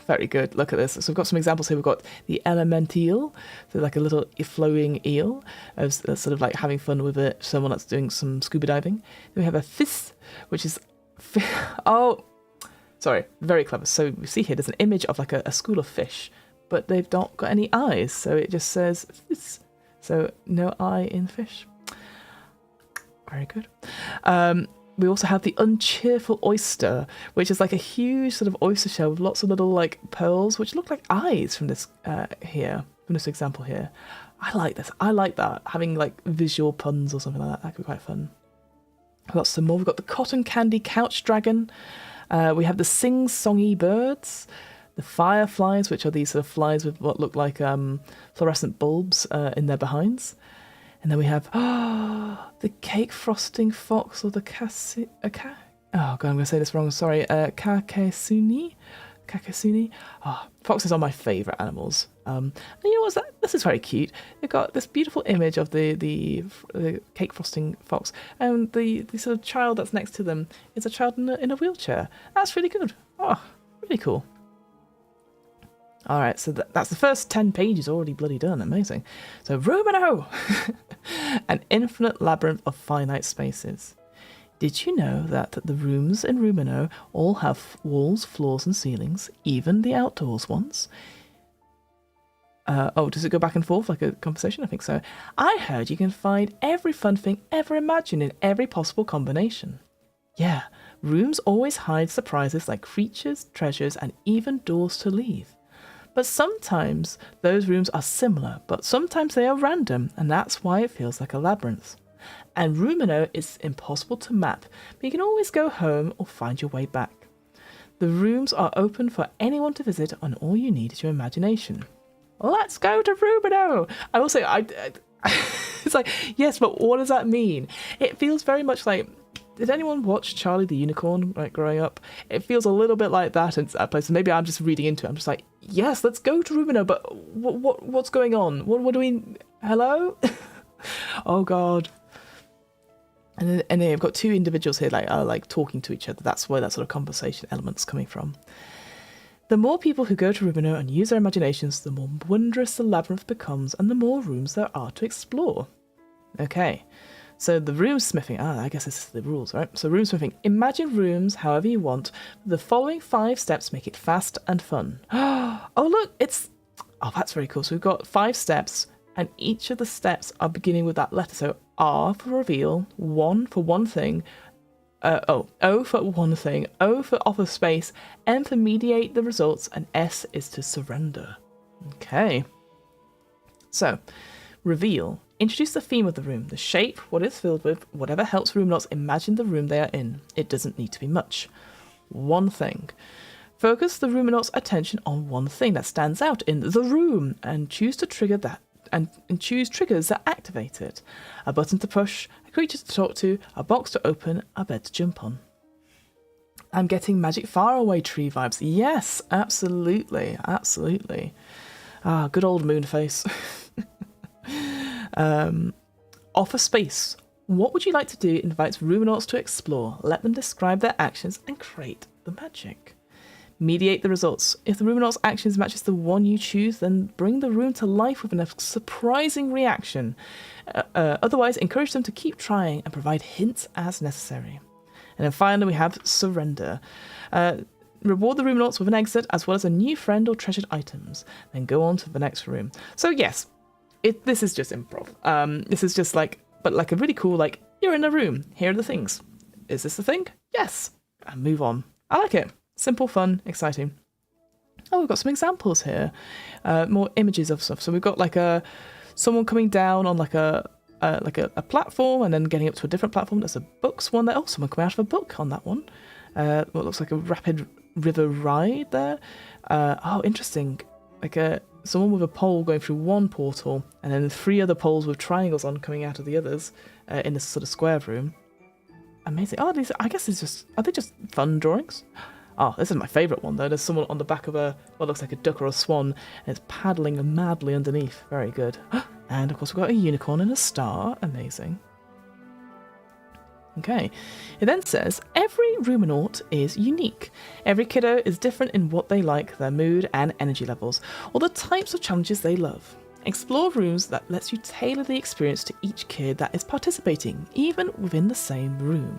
very good. Look at this. So we've got some examples here. We've got the element eel, so like a little flowing eel, of sort of like having fun with it. Someone that's doing some scuba diving. Then we have a fish, which is, very clever. So we see here there's an image of like a school of fish, but they've not got any eyes, so it just says fish. So no eye in fish. Very good. We also have the uncheerful oyster, which is like a huge sort of oyster shell with lots of little like pearls, which look like eyes from this example here. I like this. I like that, having like visual puns or something like that. That could be quite fun. We've got some more. We've got the cotton candy couch dragon. We have the sing-songy birds, the fireflies, which are these sort of flies with what look like fluorescent bulbs in their behinds. And then we have the cake frosting fox, or the oh god, I'm going to say this wrong. Sorry, kakesuni. Foxes are my favourite animals. And you know what's that? This is very cute. They've got this beautiful image of the cake frosting fox, and the sort of child that's next to them is a child in a wheelchair. That's really good. Oh, really cool. All right, so that's the first 10 pages already bloody done. Amazing. So Roomino, an infinite labyrinth of finite spaces. Did you know that the rooms in Roomino all have walls, floors, and ceilings, even the outdoors ones? Does it go back and forth like a conversation? I think so. I heard you can find every fun thing ever imagined in every possible combination. Yeah, rooms always hide surprises like creatures, treasures, and even doors to leave. But sometimes those rooms are similar, but sometimes they are random, and that's why it feels like a labyrinth. And Roomino is impossible to map, but you can always go home or find your way back. The rooms are open for anyone to visit, and all you need is your imagination. Let's go to Roomino! I will say, it's like, yes, but what does that mean? It feels very much like, did anyone watch Charlie the Unicorn, like, growing up? It feels a little bit like that in that place. Maybe I'm just reading into it. I'm just like, yes, let's go to Roomino, but what's going on? What do we... Hello? Oh, God. And then I've got two individuals here like talking to each other. That's where that sort of conversation element's coming from. The more people who go to Roomino and use their imaginations, the more wondrous the labyrinth becomes and the more rooms there are to explore. Okay, so the roomsmithing, I guess this is the rules, right? So roomsmithing, imagine rooms however you want. The following 5 steps make it fast and fun. Oh, look, that's very cool. So we've got 5 steps and each of the steps are beginning with that letter. So R for reveal, 1 for one thing, O for one thing, O for offer space, M for mediate the results, and S is to surrender. Okay. So, reveal. Introduce the theme of the room, the shape, what it's filled with, whatever helps Roomnots imagine the room they are in. It doesn't need to be much. One thing. Focus the Roomnots' attention on one thing that stands out in the room and choose to trigger that. And choose triggers that activate it. A button to push, a creature to talk to, a box to open, a bed to jump on. I'm getting Magic Faraway Tree vibes. Yes, absolutely, absolutely. Good old Moonface. Offer space. What would you like to do invites Roomnauts to explore. Let them describe their actions and create the magic. Mediate the results. If the Roomnaut's actions matches the one you choose, then bring the room to life with a surprising reaction. Otherwise, encourage them to keep trying and provide hints as necessary. And then finally, we have surrender. Reward the Roomnauts with an exit as well as a new friend or treasured items. Then go on to the next room. So yes, this is just improv. This is just but a really cool, you're in a room. Here are the things. Is this the thing? Yes. And move on. I like it. Simple, fun, exciting. Oh, we've got some examples here. More images of stuff. So we've got someone coming down on a platform and then getting up to a different platform. There's a books one there. Oh, someone coming out of a book on that one. What looks like a rapid river ride there. Oh, interesting. Someone with a pole going through one portal and then 3 other poles with triangles on coming out of the others in this sort of square room. Amazing. Oh, are they just fun drawings? Oh, this is my favourite one, though. There's someone on the back of what looks like a duck or a swan, and it's paddling madly underneath. Very good. And, of course, we've got a unicorn and a star. Amazing. Okay. It then says, every Roomnaut is unique. Every kiddo is different in what they like, their mood and energy levels, or the types of challenges they love. Explore rooms that lets you tailor the experience to each kid that is participating, even within the same room.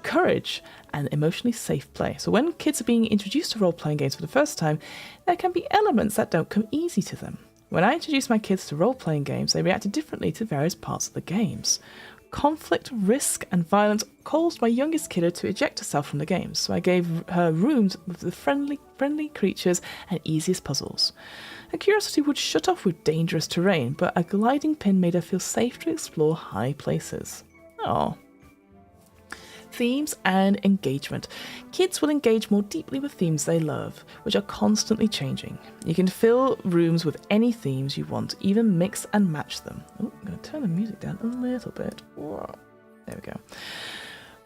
Courage and emotionally safe play. So when kids are being introduced to role-playing games for the first time, there can be elements that don't come easy to them. When I introduced my kids to role-playing games, they reacted differently to various parts of the games. Conflict, risk, and violence caused my youngest kiddo to eject herself from the games, so I gave her rooms with the friendly creatures and easiest puzzles. Her curiosity would shut off with dangerous terrain, but a gliding pin made her feel safe to explore high places. Oh. Themes and engagement. Kids will engage more deeply with themes they love, which are constantly changing. You can fill rooms with any themes you want, even mix and match them. Oh, I'm going to turn the music down a little bit. Whoa. There we go.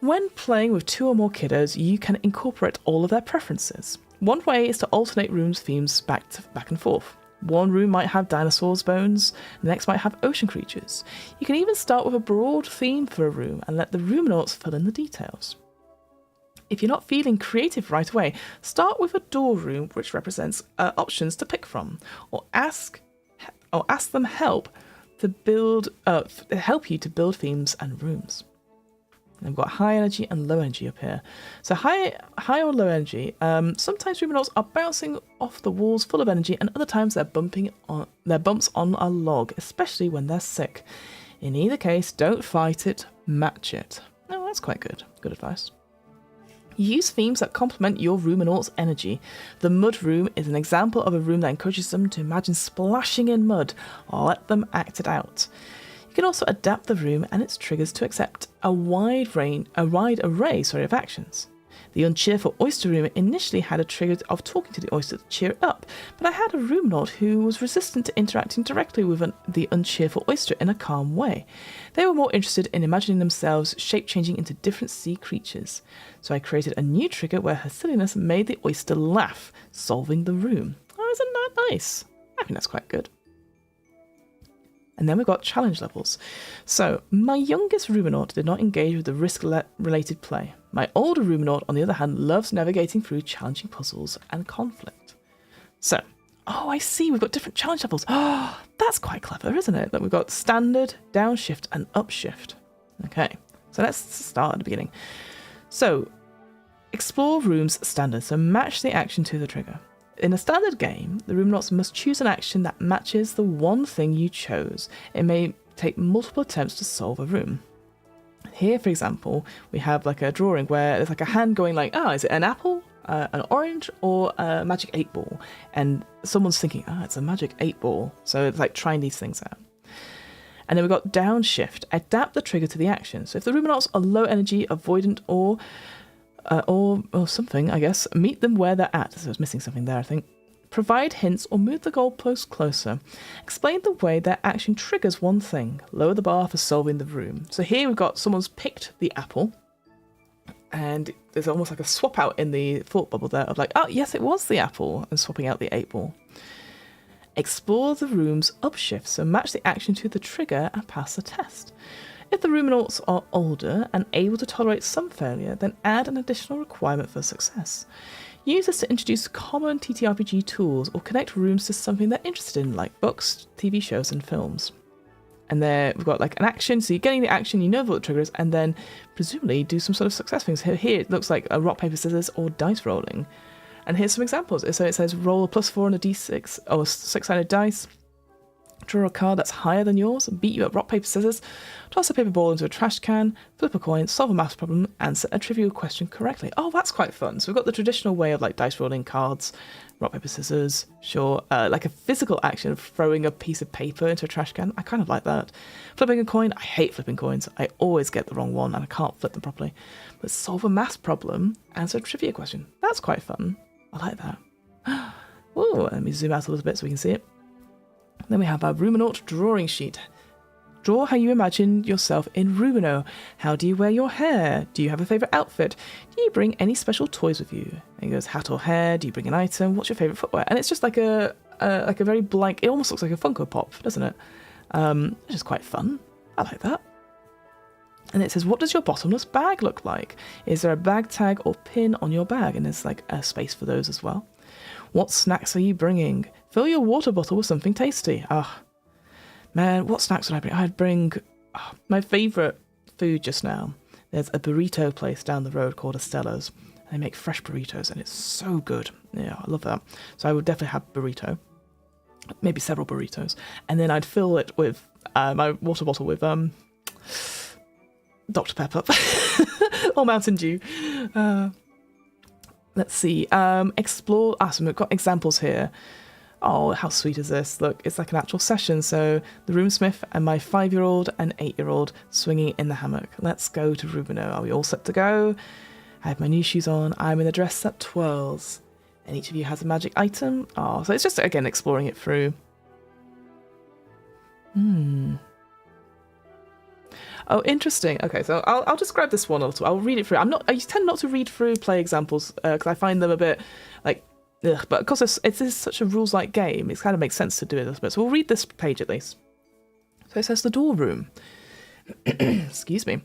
When playing with 2 or more kiddos, you can incorporate all of their preferences. One way is to alternate rooms' themes back and forth. One room might have dinosaurs' bones, the next might have ocean creatures. You can even start with a broad theme for a room and let the Roomnauts fill in the details. If you're not feeling creative right away, start with a door room which represents options to pick from, or ask them help you to build themes and rooms. And we've got high energy and low energy up here. So high or low energy, sometimes Roomnauts are bouncing off the walls full of energy, and other times they're bumps on a log, especially when they're sick. In either case, don't fight it, match it. Oh, that's quite good. Good advice. Use themes that complement your Roominaut's energy. The Mud Room is an example of a room that encourages them to imagine splashing in mud. Let them act it out. You can also adapt the room and its triggers to accept a wide array of actions. The Uncheerful Oyster Room initially had a trigger of talking to the oyster to cheer it up, but I had a Roominaut who was resistant to interacting directly with the Uncheerful Oyster in a calm way. They were more interested in imagining themselves shape-changing into different sea creatures. So I created a new trigger where her silliness made the oyster laugh, solving the room. Oh, isn't that nice? I think that's quite good. And then we've got challenge levels. So, my youngest Roominaut did not engage with the risk-related play. My older Roominaut, on the other hand, loves navigating through challenging puzzles and conflict. So, I see, we've got different challenge levels. Oh, that's quite clever, isn't it? That we've got standard, downshift, and upshift. Okay, so let's start at the beginning. So, explore rooms standard, so match the action to the trigger. In a standard game, the Roominauts must choose an action that matches the one thing you chose. It may take multiple attempts to solve a room. Here, for example, we have like a drawing where there's like a hand going like, is it an apple, an orange, or a magic 8-ball? And someone's thinking, it's a magic 8-ball. So it's like trying these things out. And then we've got downshift. Adapt the trigger to the action. So if the Roominauts are low energy, avoidant, or something, I guess, meet them where they're at. So I was missing something there, I think. Provide hints or move the goalpost closer. Explain the way their action triggers one thing. Lower the bar for solving the room. So here we've got someone's picked the apple, and there's almost like a swap out in the thought bubble there of like, yes, it was the apple, and swapping out the 8-ball. Explore the room's upshift, so match the action to the trigger and pass the test. If the Roominauts are older and able to tolerate some failure, then add an additional requirement for success. Use this to introduce common TTRPG tools or connect rooms to something they're interested in, like books, TV shows, and films. And there we've got like an action, so you're getting the action, you know what the trigger is, and then presumably do some sort of success things. Here it looks like a rock, paper, scissors, or dice rolling. And here's some examples. So it says roll a +4 on a d6, or 6-sided dice. Draw a card that's higher than yours, beat you at rock, paper, scissors, toss a paper ball into a trash can, flip a coin, solve a maths problem, answer a trivial question correctly. Oh, that's quite fun. So we've got the traditional way of like dice rolling cards, rock, paper, scissors, sure. Like a physical action of throwing a piece of paper into a trash can. I kind of like that. Flipping a coin, I hate flipping coins. I always get the wrong one and I can't flip them properly. But solve a maths problem, answer a trivia question. That's quite fun. I like that. Ooh, let me zoom out a little bit so we can see it. Then we have our Roominaut drawing sheet. Draw how you imagine yourself in Roomino. How do you wear your hair? Do you have a favourite outfit? Do you bring any special toys with you? And he goes, hat or hair? Do you bring an item? What's your favourite footwear? And it's just like a very blank, it almost looks like a Funko Pop, doesn't it? Which is quite fun. I like that. And it says, what does your bottomless bag look like? Is there a bag tag or pin on your bag? And there's like a space for those as well. What snacks are you bringing? Fill your water bottle with something tasty. Man, what snacks would I bring? I'd bring my favourite food just now. There's a burrito place down the road called Estella's. They make fresh burritos and it's so good. Yeah, I love that. So I would definitely have burrito. Maybe several burritos. And then I'd fill it with my water bottle with Dr. Pepper or Mountain Dew. Let's see. Explore. So we've got examples here. Oh, how sweet is this? Look, it's like an actual session. So the ROOMSmith and my 5-year-old and 8-year-old swinging in the hammock. Let's go to Roomino. Are we all set to go? I have my new shoes on. I'm in a dress that twirls. And each of you has a magic item. Oh, so it's just, again, exploring it through. Oh, interesting. Okay, so I'll describe this one a little. I'll read it through. I tend not to read through play examples because I find them a bit like, ugh. But because it is such a rules-like game, it kind of makes sense to do it a little bit. So we'll read this page at least. So it says the door room. Excuse me.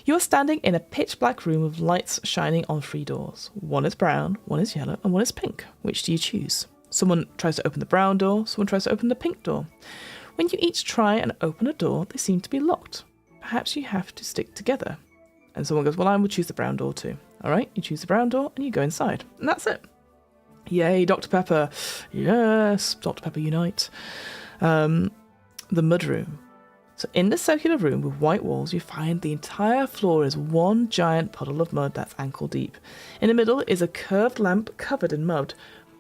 You are standing in a pitch-black room with lights shining on 3 doors. One is brown, one is yellow, and one is pink. Which do you choose? Someone tries to open the brown door, someone tries to open the pink door. When you each try and open a door, they seem to be locked. Perhaps you have to stick together. And someone goes, well, I will choose the brown door too. All right, you choose the brown door and you go inside. And that's it. Yay, Dr. Pepper. Yes, Dr. Pepper unite. The mud room. So in this circular room with white walls, you find the entire floor is one giant puddle of mud that's ankle deep. In the middle is a curved lamp covered in mud.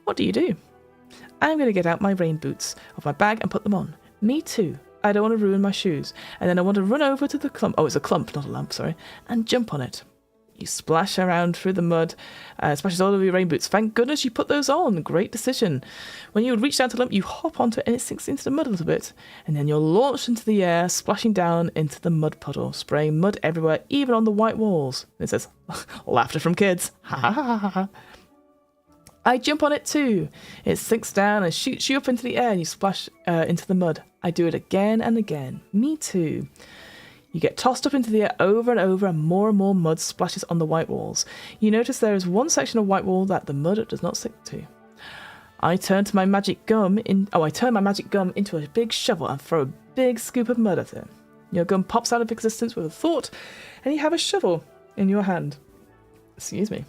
What do you do? I'm going to get out my rain boots off my bag and put them on. Me too. I don't want to ruin my shoes. And then I want to run over to the clump. Oh, it's a clump, not a lamp, sorry. And jump on it. You splash around through the mud, splashes all over your rain boots. Thank goodness you put those on. Great decision. When you reach down to the lump, you hop onto it and it sinks into the mud a little bit. And then you're launched into the air, splashing down into the mud puddle, spraying mud everywhere, even on the white walls. And it says, laughter from kids. Ha ha ha ha ha. I jump on it too. It sinks down and shoots you up into the air and you splash into the mud. I do it again and again. Me too. You get tossed up into the air over and more mud splashes on the white walls. You notice there is one section of white wall that the mud does not stick to. I turn my magic gum into a big shovel and throw a big scoop of mud at it. Your gum pops out of existence with a thought, and you have a shovel in your hand. Excuse me.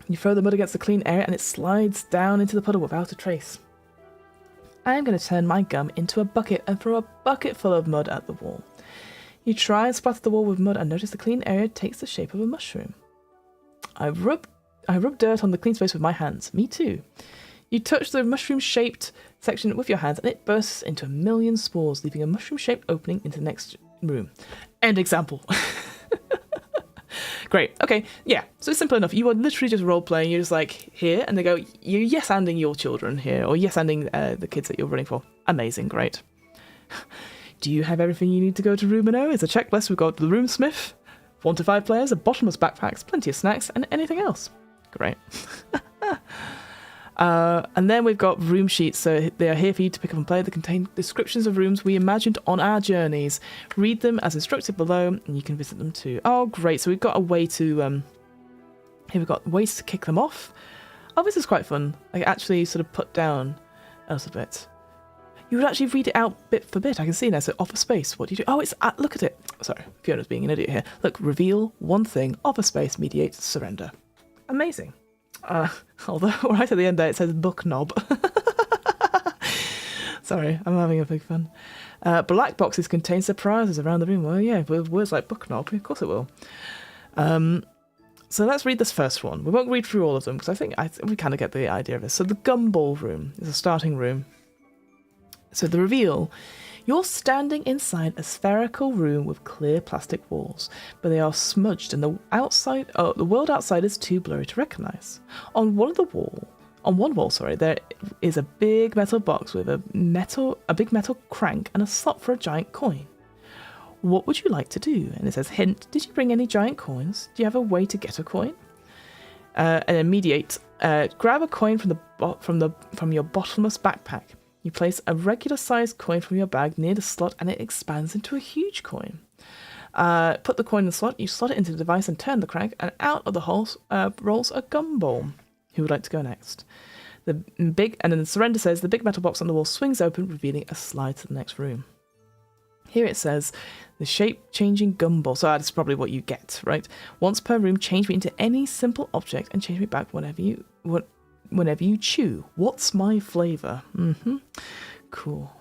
You throw the mud against the clean area and it slides down into the puddle without a trace. I am going to turn my gum into a bucket and throw a bucket full of mud at the wall. You try and splatter the wall with mud and notice the clean area takes the shape of a mushroom. I rub dirt on the clean space with my hands. Me too. You touch the mushroom-shaped section with your hands and it bursts into a million spores, leaving a mushroom-shaped opening into the next room. End example. Great. Okay. Yeah. So it's simple enough. You are literally just role-playing. You're just like, here, and they go, you're yes-anding your children here, or yes-anding the kids that you're running for. Amazing. Great. Do you have everything you need to go to Roomino? It's a checklist. We've got the ROOMSmith, 1 to 5 players, a bottomless backpacks, plenty of snacks, and anything else. Great. And then we've got room sheets. So they are here for you to pick up and play. They contain descriptions of rooms we imagined on our journeys. Read them as instructed below, and you can visit them too. Oh, great. So we've got a way to... here we've got ways to kick them off. Oh, this is quite fun. Like actually sort of put down a little bit. You would actually read it out bit for bit. I can see now. So offer space. What do you do? Oh, it's look at it. Sorry, Fiona's being an idiot here. Look, reveal one thing. Offer space. Mediate. Surrender. Amazing. Although right at the end there it says book knob. Sorry, I'm having a big fun. Black boxes contain surprises around the room. Well, yeah, with words like book knob, of course it will. So let's read this first one. We won't read through all of them because I think we kind of get the idea of this. So the gumball room is a starting room. So the reveal, you're standing inside a spherical room with clear plastic walls, but they are smudged and the world outside is too blurry to recognise. On one wall, there is a big metal box with a big metal crank and a slot for a giant coin. What would you like to do? And it says, hint, did you bring any giant coins? Do you have a way to get a coin? And then mediate, grab a coin from your bottomless backpack. You place a regular-sized coin from your bag near the slot and it expands into a huge coin. Put the coin in the slot, you slot it into the device and turn the crank, and out of the hole rolls a gumball. Who would like to go next? And then the surrender says, the big metal box on the wall swings open, revealing a slide to the next room. Here it says, the shape-changing gumball. So that's probably what you get, right? Once per room, change me into any simple object and change me back whenever you chew. What's my flavour? Cool.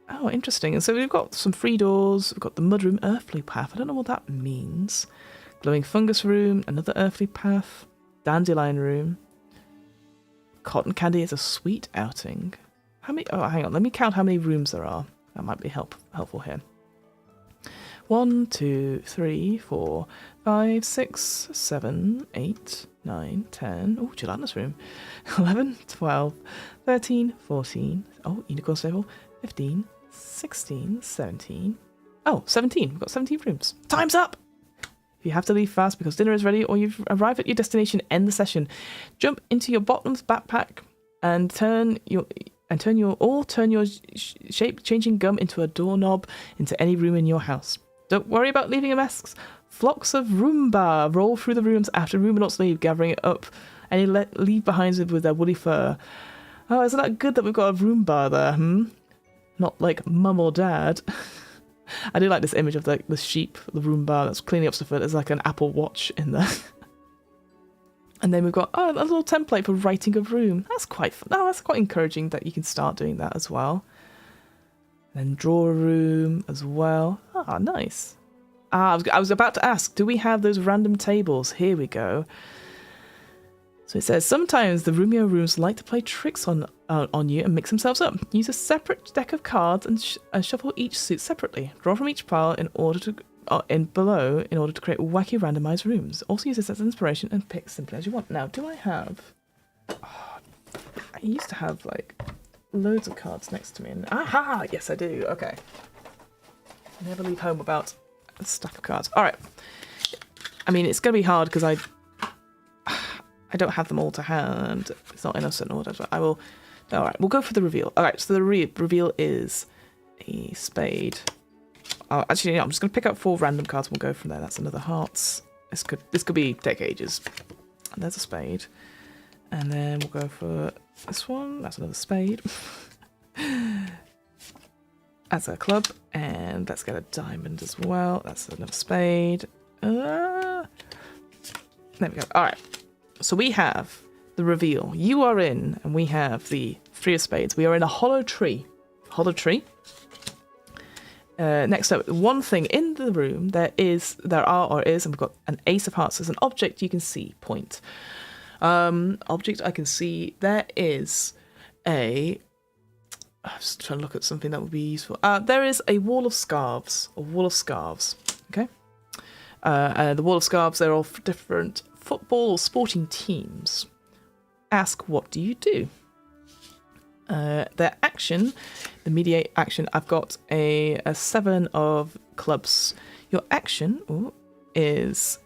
Oh, interesting. And so we've got some free doors. We've got the mudroom, earthly path. I don't know what that means. Glowing fungus room, another earthly path. Dandelion room. Cotton candy is a sweet outing. How many? Oh, hang on. Let me count how many rooms there are. That might be helpful here. 1, 2, 3, 4, 5, 6, 7, 8, 9, 10. Oh, gelatinous room. 11, 12, 13, 14. Oh, unicorn stable. 15, 16, 17. Oh, 17. We've got 17 rooms. Time's up! If you have to leave fast because dinner is ready or you've arrived at your destination, end the session. Jump into your bottomless backpack and turn your shape-changing gum into a doorknob into any room in your house. Don't worry about leaving a mess. Flocks of Roomba roll through the rooms after Roominauts leave, gathering it up and leave behind with their woolly fur. Oh, isn't that good that we've got a Roomba there, Not like mum or dad. I do like this image of the sheep, the Roomba that's cleaning up stuff. There's like an Apple Watch in there. And then we've got a little template for writing a room. That's quite fun. Oh, that's quite encouraging that you can start doing that as well. Then draw a room as well. Ah, nice. I was about to ask, do we have those random tables? Here we go. So it says, sometimes the Roomio rooms like to play tricks on you and mix themselves up. Use a separate deck of cards and shuffle each suit separately. Draw from each pile in order to create wacky randomized rooms. Also use this as inspiration and pick simply as you want. Now, do I have... Oh, I used to have, like, loads of cards next to me. And, aha! Yes, I do. Okay. Never leave home without a stack of cards. All right. I mean, it's going to be hard because I don't have them all to hand. It's not in a certain order, but I will... All right, we'll go for the reveal. All right, so the reveal is a spade. Oh, actually, no, I'm just going to pick up 4 random cards and we'll go from there. That's another hearts. This could take ages. And there's a spade. And then we'll go for this one. That's another spade. That's a club. And let's get a diamond as well. That's another spade. There we go. All right. So we have the reveal. You are in, and we have the 3 of spades. We are in a hollow tree. Hollow tree. Next up, one thing in the room, and we've got an ace of hearts. There's an object you can see, point. Object I can see, there is I'm just trying to look at something that would be useful. There is a wall of scarves, okay? The wall of scarves, they're all for different football or sporting teams. Ask, what do you do? Their action, the mediate action, I've got a 7 of clubs. Your action is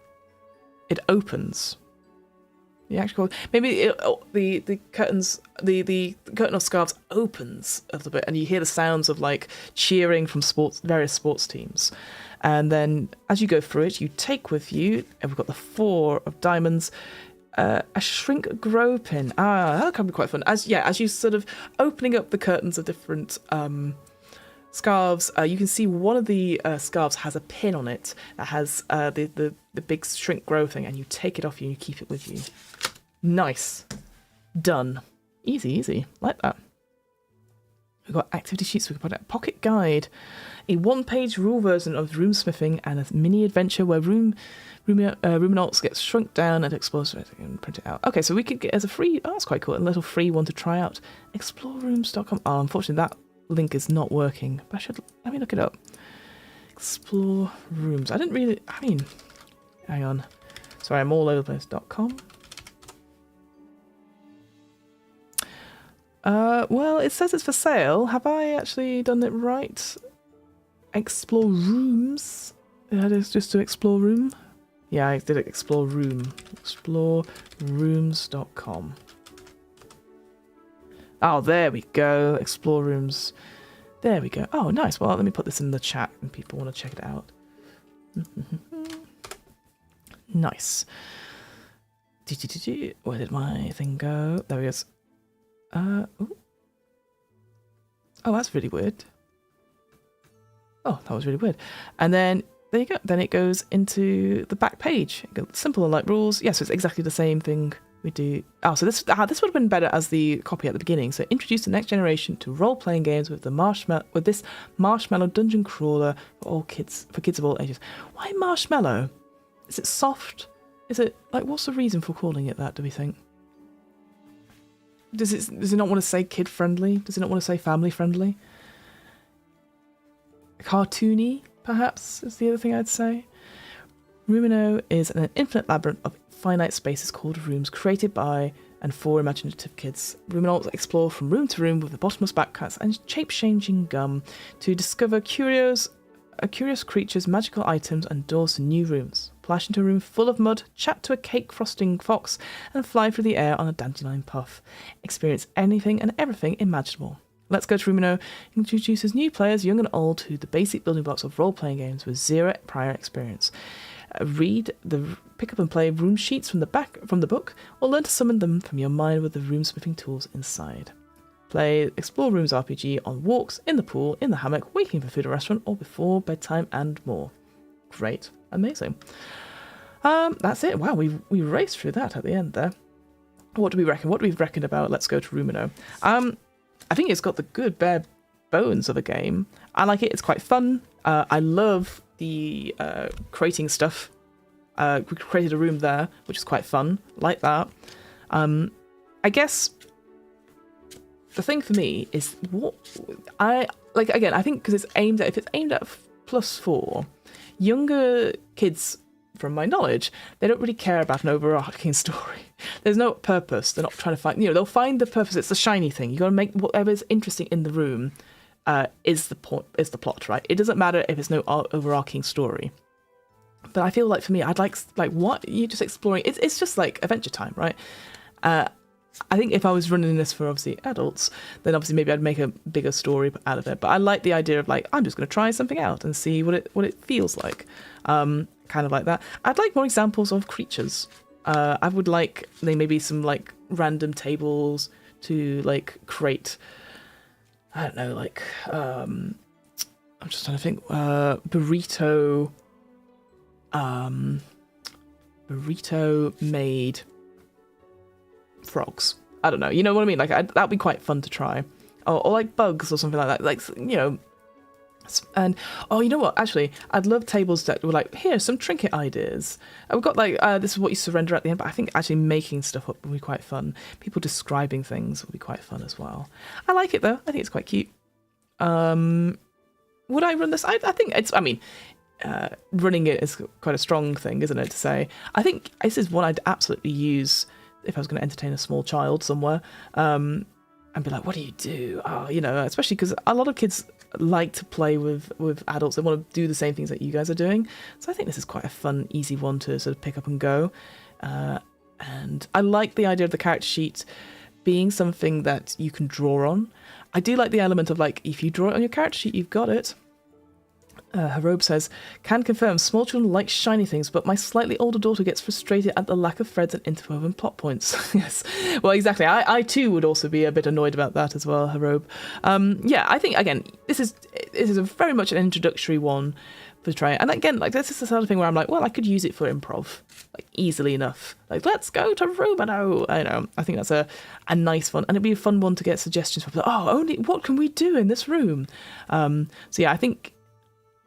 it opens. The actual maybe the curtains the curtain of scarves opens a little bit, and you hear the sounds of like cheering from various sports teams. And then as you go through it, you take with you, and we've got the 4 of diamonds. A shrink grow pin. That can be quite fun. As you sort of opening up the curtains of different scarves, you can see one of the scarves has a pin on it that has the big shrink grow thing, and you take it off you and you keep it with you. Nice. Done. Easy. Like that. We've got activity sheets. We've got a pocket guide, a 1-page rule version of roomsmithing, and a mini adventure where Ruminants get shrunk down and explores and print it out. Okay, so we could get as a free... Oh, that's quite cool. A little free one to try out. ExploreRooms.com. Oh, unfortunately, that link is not working. But let me look it up. Explore Rooms. Hang on. Sorry, I'm all over the place. .com. Well, it says it's for sale. Have I actually done it right? Explore Rooms. That is just to explore room. Yeah, I did explore room. ExploreRooms.com. Oh, there we go. Explore Rooms. There we go. Oh, nice. Well, let me put this in the chat and people want to check it out. Nice. Where did my thing go? There he is. Oh, that's really weird. Oh, that was really weird. And then there you go. Then it goes into the back page. Simple and light rules. Yes, it's exactly the same thing we do. Oh, so this would have been better as the copy at the beginning. So introduce the next generation to role-playing games with this marshmallow dungeon crawler for kids of all ages. Why marshmallow? Is it soft? Is it like, what's the reason for calling it that? Do we think? Does it not want to say kid friendly? Does it not want to say family friendly? Cartoony, perhaps, is the other thing I'd say. Roomino is an infinite labyrinth of finite spaces called rooms, created by and for imaginative kids. Roominauts explore from room to room with the bottomless backcuts and shape-changing gum to discover curious creatures, magical items, and doors to new rooms. Splash into a room full of mud, chat to a cake frosting fox, and fly through the air on a dandelion puff. Experience anything and everything imaginable. Let's Go to Roomino introduces new players, young and old, to the basic building blocks of role-playing games with 0 prior experience. Pick up and play room sheets from the book, or learn to summon them from your mind with the roomsmithing tools inside. Play Explore Rooms RPG on walks, in the pool, in the hammock, waiting for food at a restaurant, or before bedtime, and more. Great. Amazing. That's it. Wow, we raced through that at the end there. What do we reckon? What do we reckon about Let's Go to Roomino? I think it's got the good, bad, bones of a game. I like it. It's quite fun. I love the creating stuff. We created a room there, which is quite fun. Like that. I guess the thing for me is what I like. Again, I think because if it's aimed at +4, younger kids, from my knowledge, they don't really care about an overarching story. There's no purpose. They're not trying to find. They'll find the purpose. It's the shiny thing. You got to make whatever's interesting in the room is the plot, right? It doesn't matter if it's no overarching story. But I feel like for me, I'd like what you're just exploring. It's just like adventure time, right? I think if I was running this for obviously adults, then obviously maybe I'd make a bigger story out of it. But I like the idea of like I'm just going to try something out and see what it feels like, kind of like that. I'd like more examples of creatures. I would like maybe some like random tables to like create. I don't know, like I'm just trying to think. Burrito made frogs. I don't know. You know what I mean? Like that'd be quite fun to try. Or like bugs or something like that. Like, and you know what? Actually, I'd love tables that were like, here's some trinket ideas. We've got like this is what you surrender at the end. But I think actually making stuff up would be quite fun. People describing things would be quite fun as well. I like it though. I think it's quite cute. Would I run this? I think it's. I mean. Running it is quite a strong thing, isn't it, to say. I think this is one I'd absolutely use if I was going to entertain a small child somewhere, and be like, what do you do? Especially because a lot of kids like to play with adults. They want to do the same things that you guys are doing. So I think this is quite a fun, easy one to sort of pick up and go. And I like the idea of the character sheet being something that you can draw on. I do like the element of like, if you draw it on your character sheet, you've got it. Harobe says, can confirm small children like shiny things, but my slightly older daughter gets frustrated at the lack of threads and interwoven plot points. Yes, well, exactly. I too would also be a bit annoyed about that as well, Harobe. I think again, this is a very much an introductory one for trying. And again, like this is the sort of thing where I'm like, well, I could use it for improv, like easily enough. Like, let's go to Roomino. I think that's a nice one, and it'd be a fun one to get suggestions from. Only what can we do in this room? I think.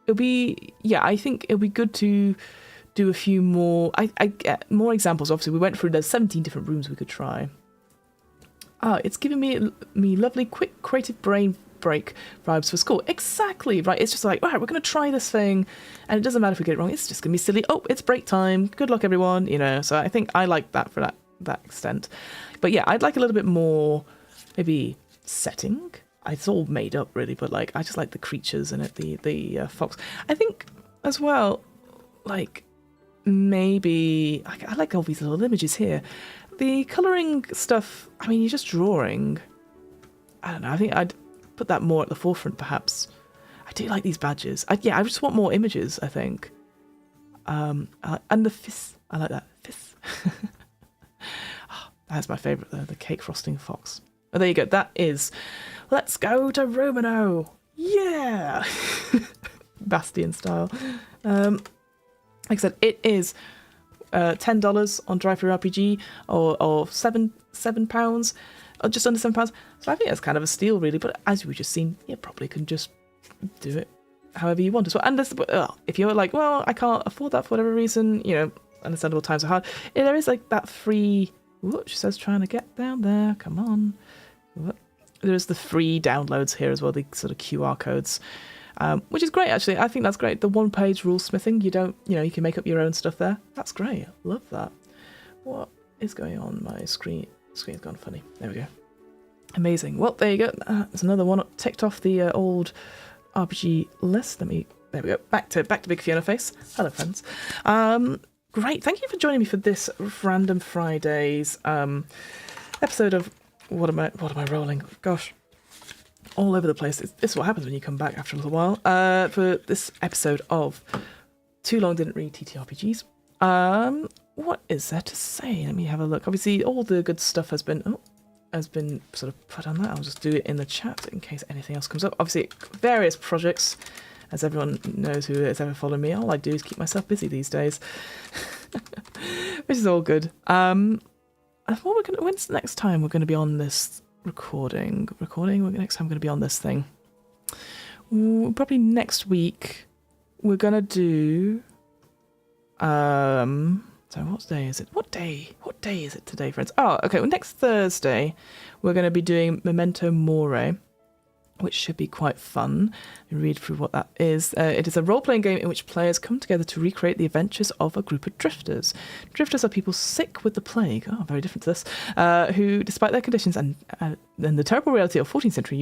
I think it'll be good to do a few more. I get more examples. Obviously, we went through. There's 17 different rooms we could try. It's giving me lovely, quick, creative brain break vibes for school. Exactly right. It's just like, all right, we're going to try this thing, and it doesn't matter if we get it wrong. It's just going to be silly. Oh, it's break time. Good luck, everyone. So I think I like that for that extent. But yeah, I'd like a little bit more, maybe setting. It's all made up really, but like I just like the creatures in it, the fox. I think as well, like maybe I like all these little images here. The colouring stuff, I mean, you're just drawing. I don't know. I think I'd put that more at the forefront, perhaps. I do like these badges. I just want more images. I think. And the fizz. I like that fizz. That's my favourite though. The cake frosting fox. Oh, there you go. That is. Let's go to Roomino. Yeah. Bastion style. Like I said, it is $10 on TTRPG or £7 or just under £7. So I think that's kind of a steal, really. But as we just seen, you probably can just do it however you want as well. And if you're like, well, I can't afford that for whatever reason, understandable, times are hard. There is like that free. She says trying to get down there. Come on. What? There's the free downloads here as well, the sort of QR codes, which is great, actually. I think that's great. The one-page rule smithing, you can make up your own stuff there. That's great. Love that. What is going on? My screen's gone funny. There we go. Amazing. Well, there you go. There's another one ticked off the old RPG list. There we go. Back to Big Fiona face. Hello, friends. Great. Thank you for joining me for this Random Fridays episode of What am I rolling? Gosh, all over the place. This is what happens when you come back after a little while. For this episode of Too Long Didn't Read TTRPGs. What is there to say? Let me have a look. Obviously, all the good stuff has been sort of put on that. I'll just do it in the chat in case anything else comes up. Obviously, various projects. As everyone knows who has ever followed me, all I do is keep myself busy these days, which is all good. When's the next time we're going to be on this recording? Next time we're going to be on this thing. probably next week we're gonna do. So what day is it? What day is it today, friends? Oh, okay. Well, next Thursday we're going to be doing Memento Mori, which should be quite fun. Let me read through what that is. It is a role-playing game in which players come together to recreate the adventures of a group of drifters. Drifters are people sick with the plague, very different to this, who, despite their conditions and the terrible reality of 14th century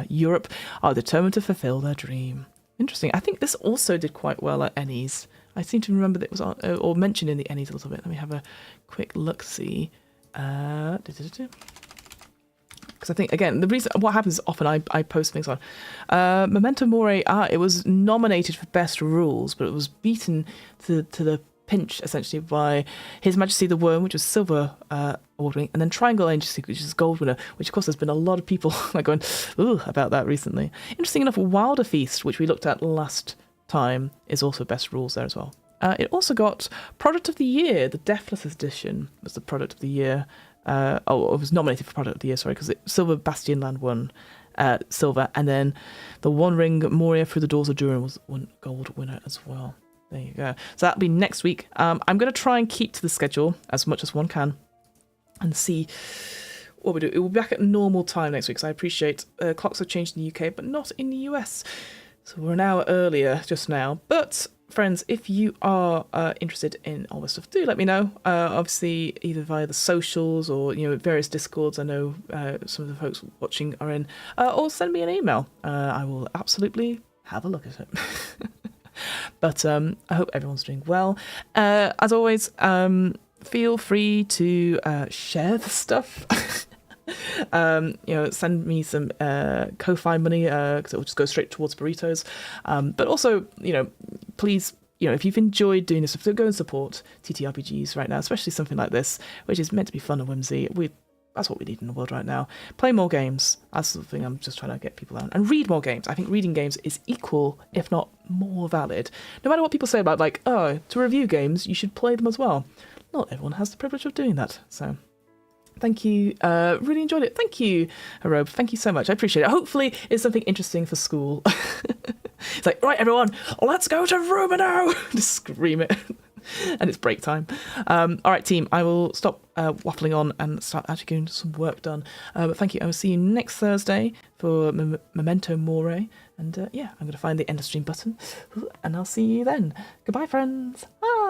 Europe, are determined to fulfill their dream. Interesting. I think this also did quite well at Ennies. I seem to remember that it was on, or mentioned in the Ennies a little bit. Let me have a quick look-see. Because I think, again, the reason what happens is often I post things on Memento Mori. It was nominated for best rules, but it was beaten to the pinch essentially by His Majesty the Worm, which was silver award winning, and then Triangle Agency, which is gold winner. Which of course there's been a lot of people like going ooh about that recently. Interesting enough, Wilder Feast, which we looked at last time, is also best rules there as well. It also got Product of the Year. The Deathless Edition was the Product of the Year. It was nominated for Product of the Year, sorry, because Silver Bastion Land won silver, and then the One Ring Moria Through the Doors of Durin was one gold winner as well. There you go. So that'll be next week. I'm going to try and keep to the schedule as much as one can and see what we do. It will be back at normal time next week, because I appreciate clocks have changed in the UK, but not in the US. So we're an hour earlier just now. But friends, if you are interested in all this stuff, do let me know. Obviously, either via the socials or various Discords. I know some of the folks watching are in, or send me an email. I will absolutely have a look at it. But I hope everyone's doing well. As always, feel free to share the stuff. Send me some Ko-Fi money because it will just go straight towards burritos. But also, please, if you've enjoyed doing this, go and support TTRPGs right now, especially something like this, which is meant to be fun and whimsy. That's what we need in the world right now. Play more games. That's the thing I'm just trying to get people out. And read more games. I think reading games is equal, if not more valid. No matter what people say about, to review games, you should play them as well. Not everyone has the privilege of doing that, so... Thank you. Really enjoyed it. Thank you, Arobe. Thank you so much. I appreciate it. Hopefully it's something interesting for school. It's like, right, everyone, let's go to Roomino. Just scream it. And it's break time. All right, team, I will stop waffling on and start actually getting some work done. But thank you. I will see you next Thursday for Memento Mori. And I'm going to find the end of stream button. And I'll see you then. Goodbye, friends. Bye.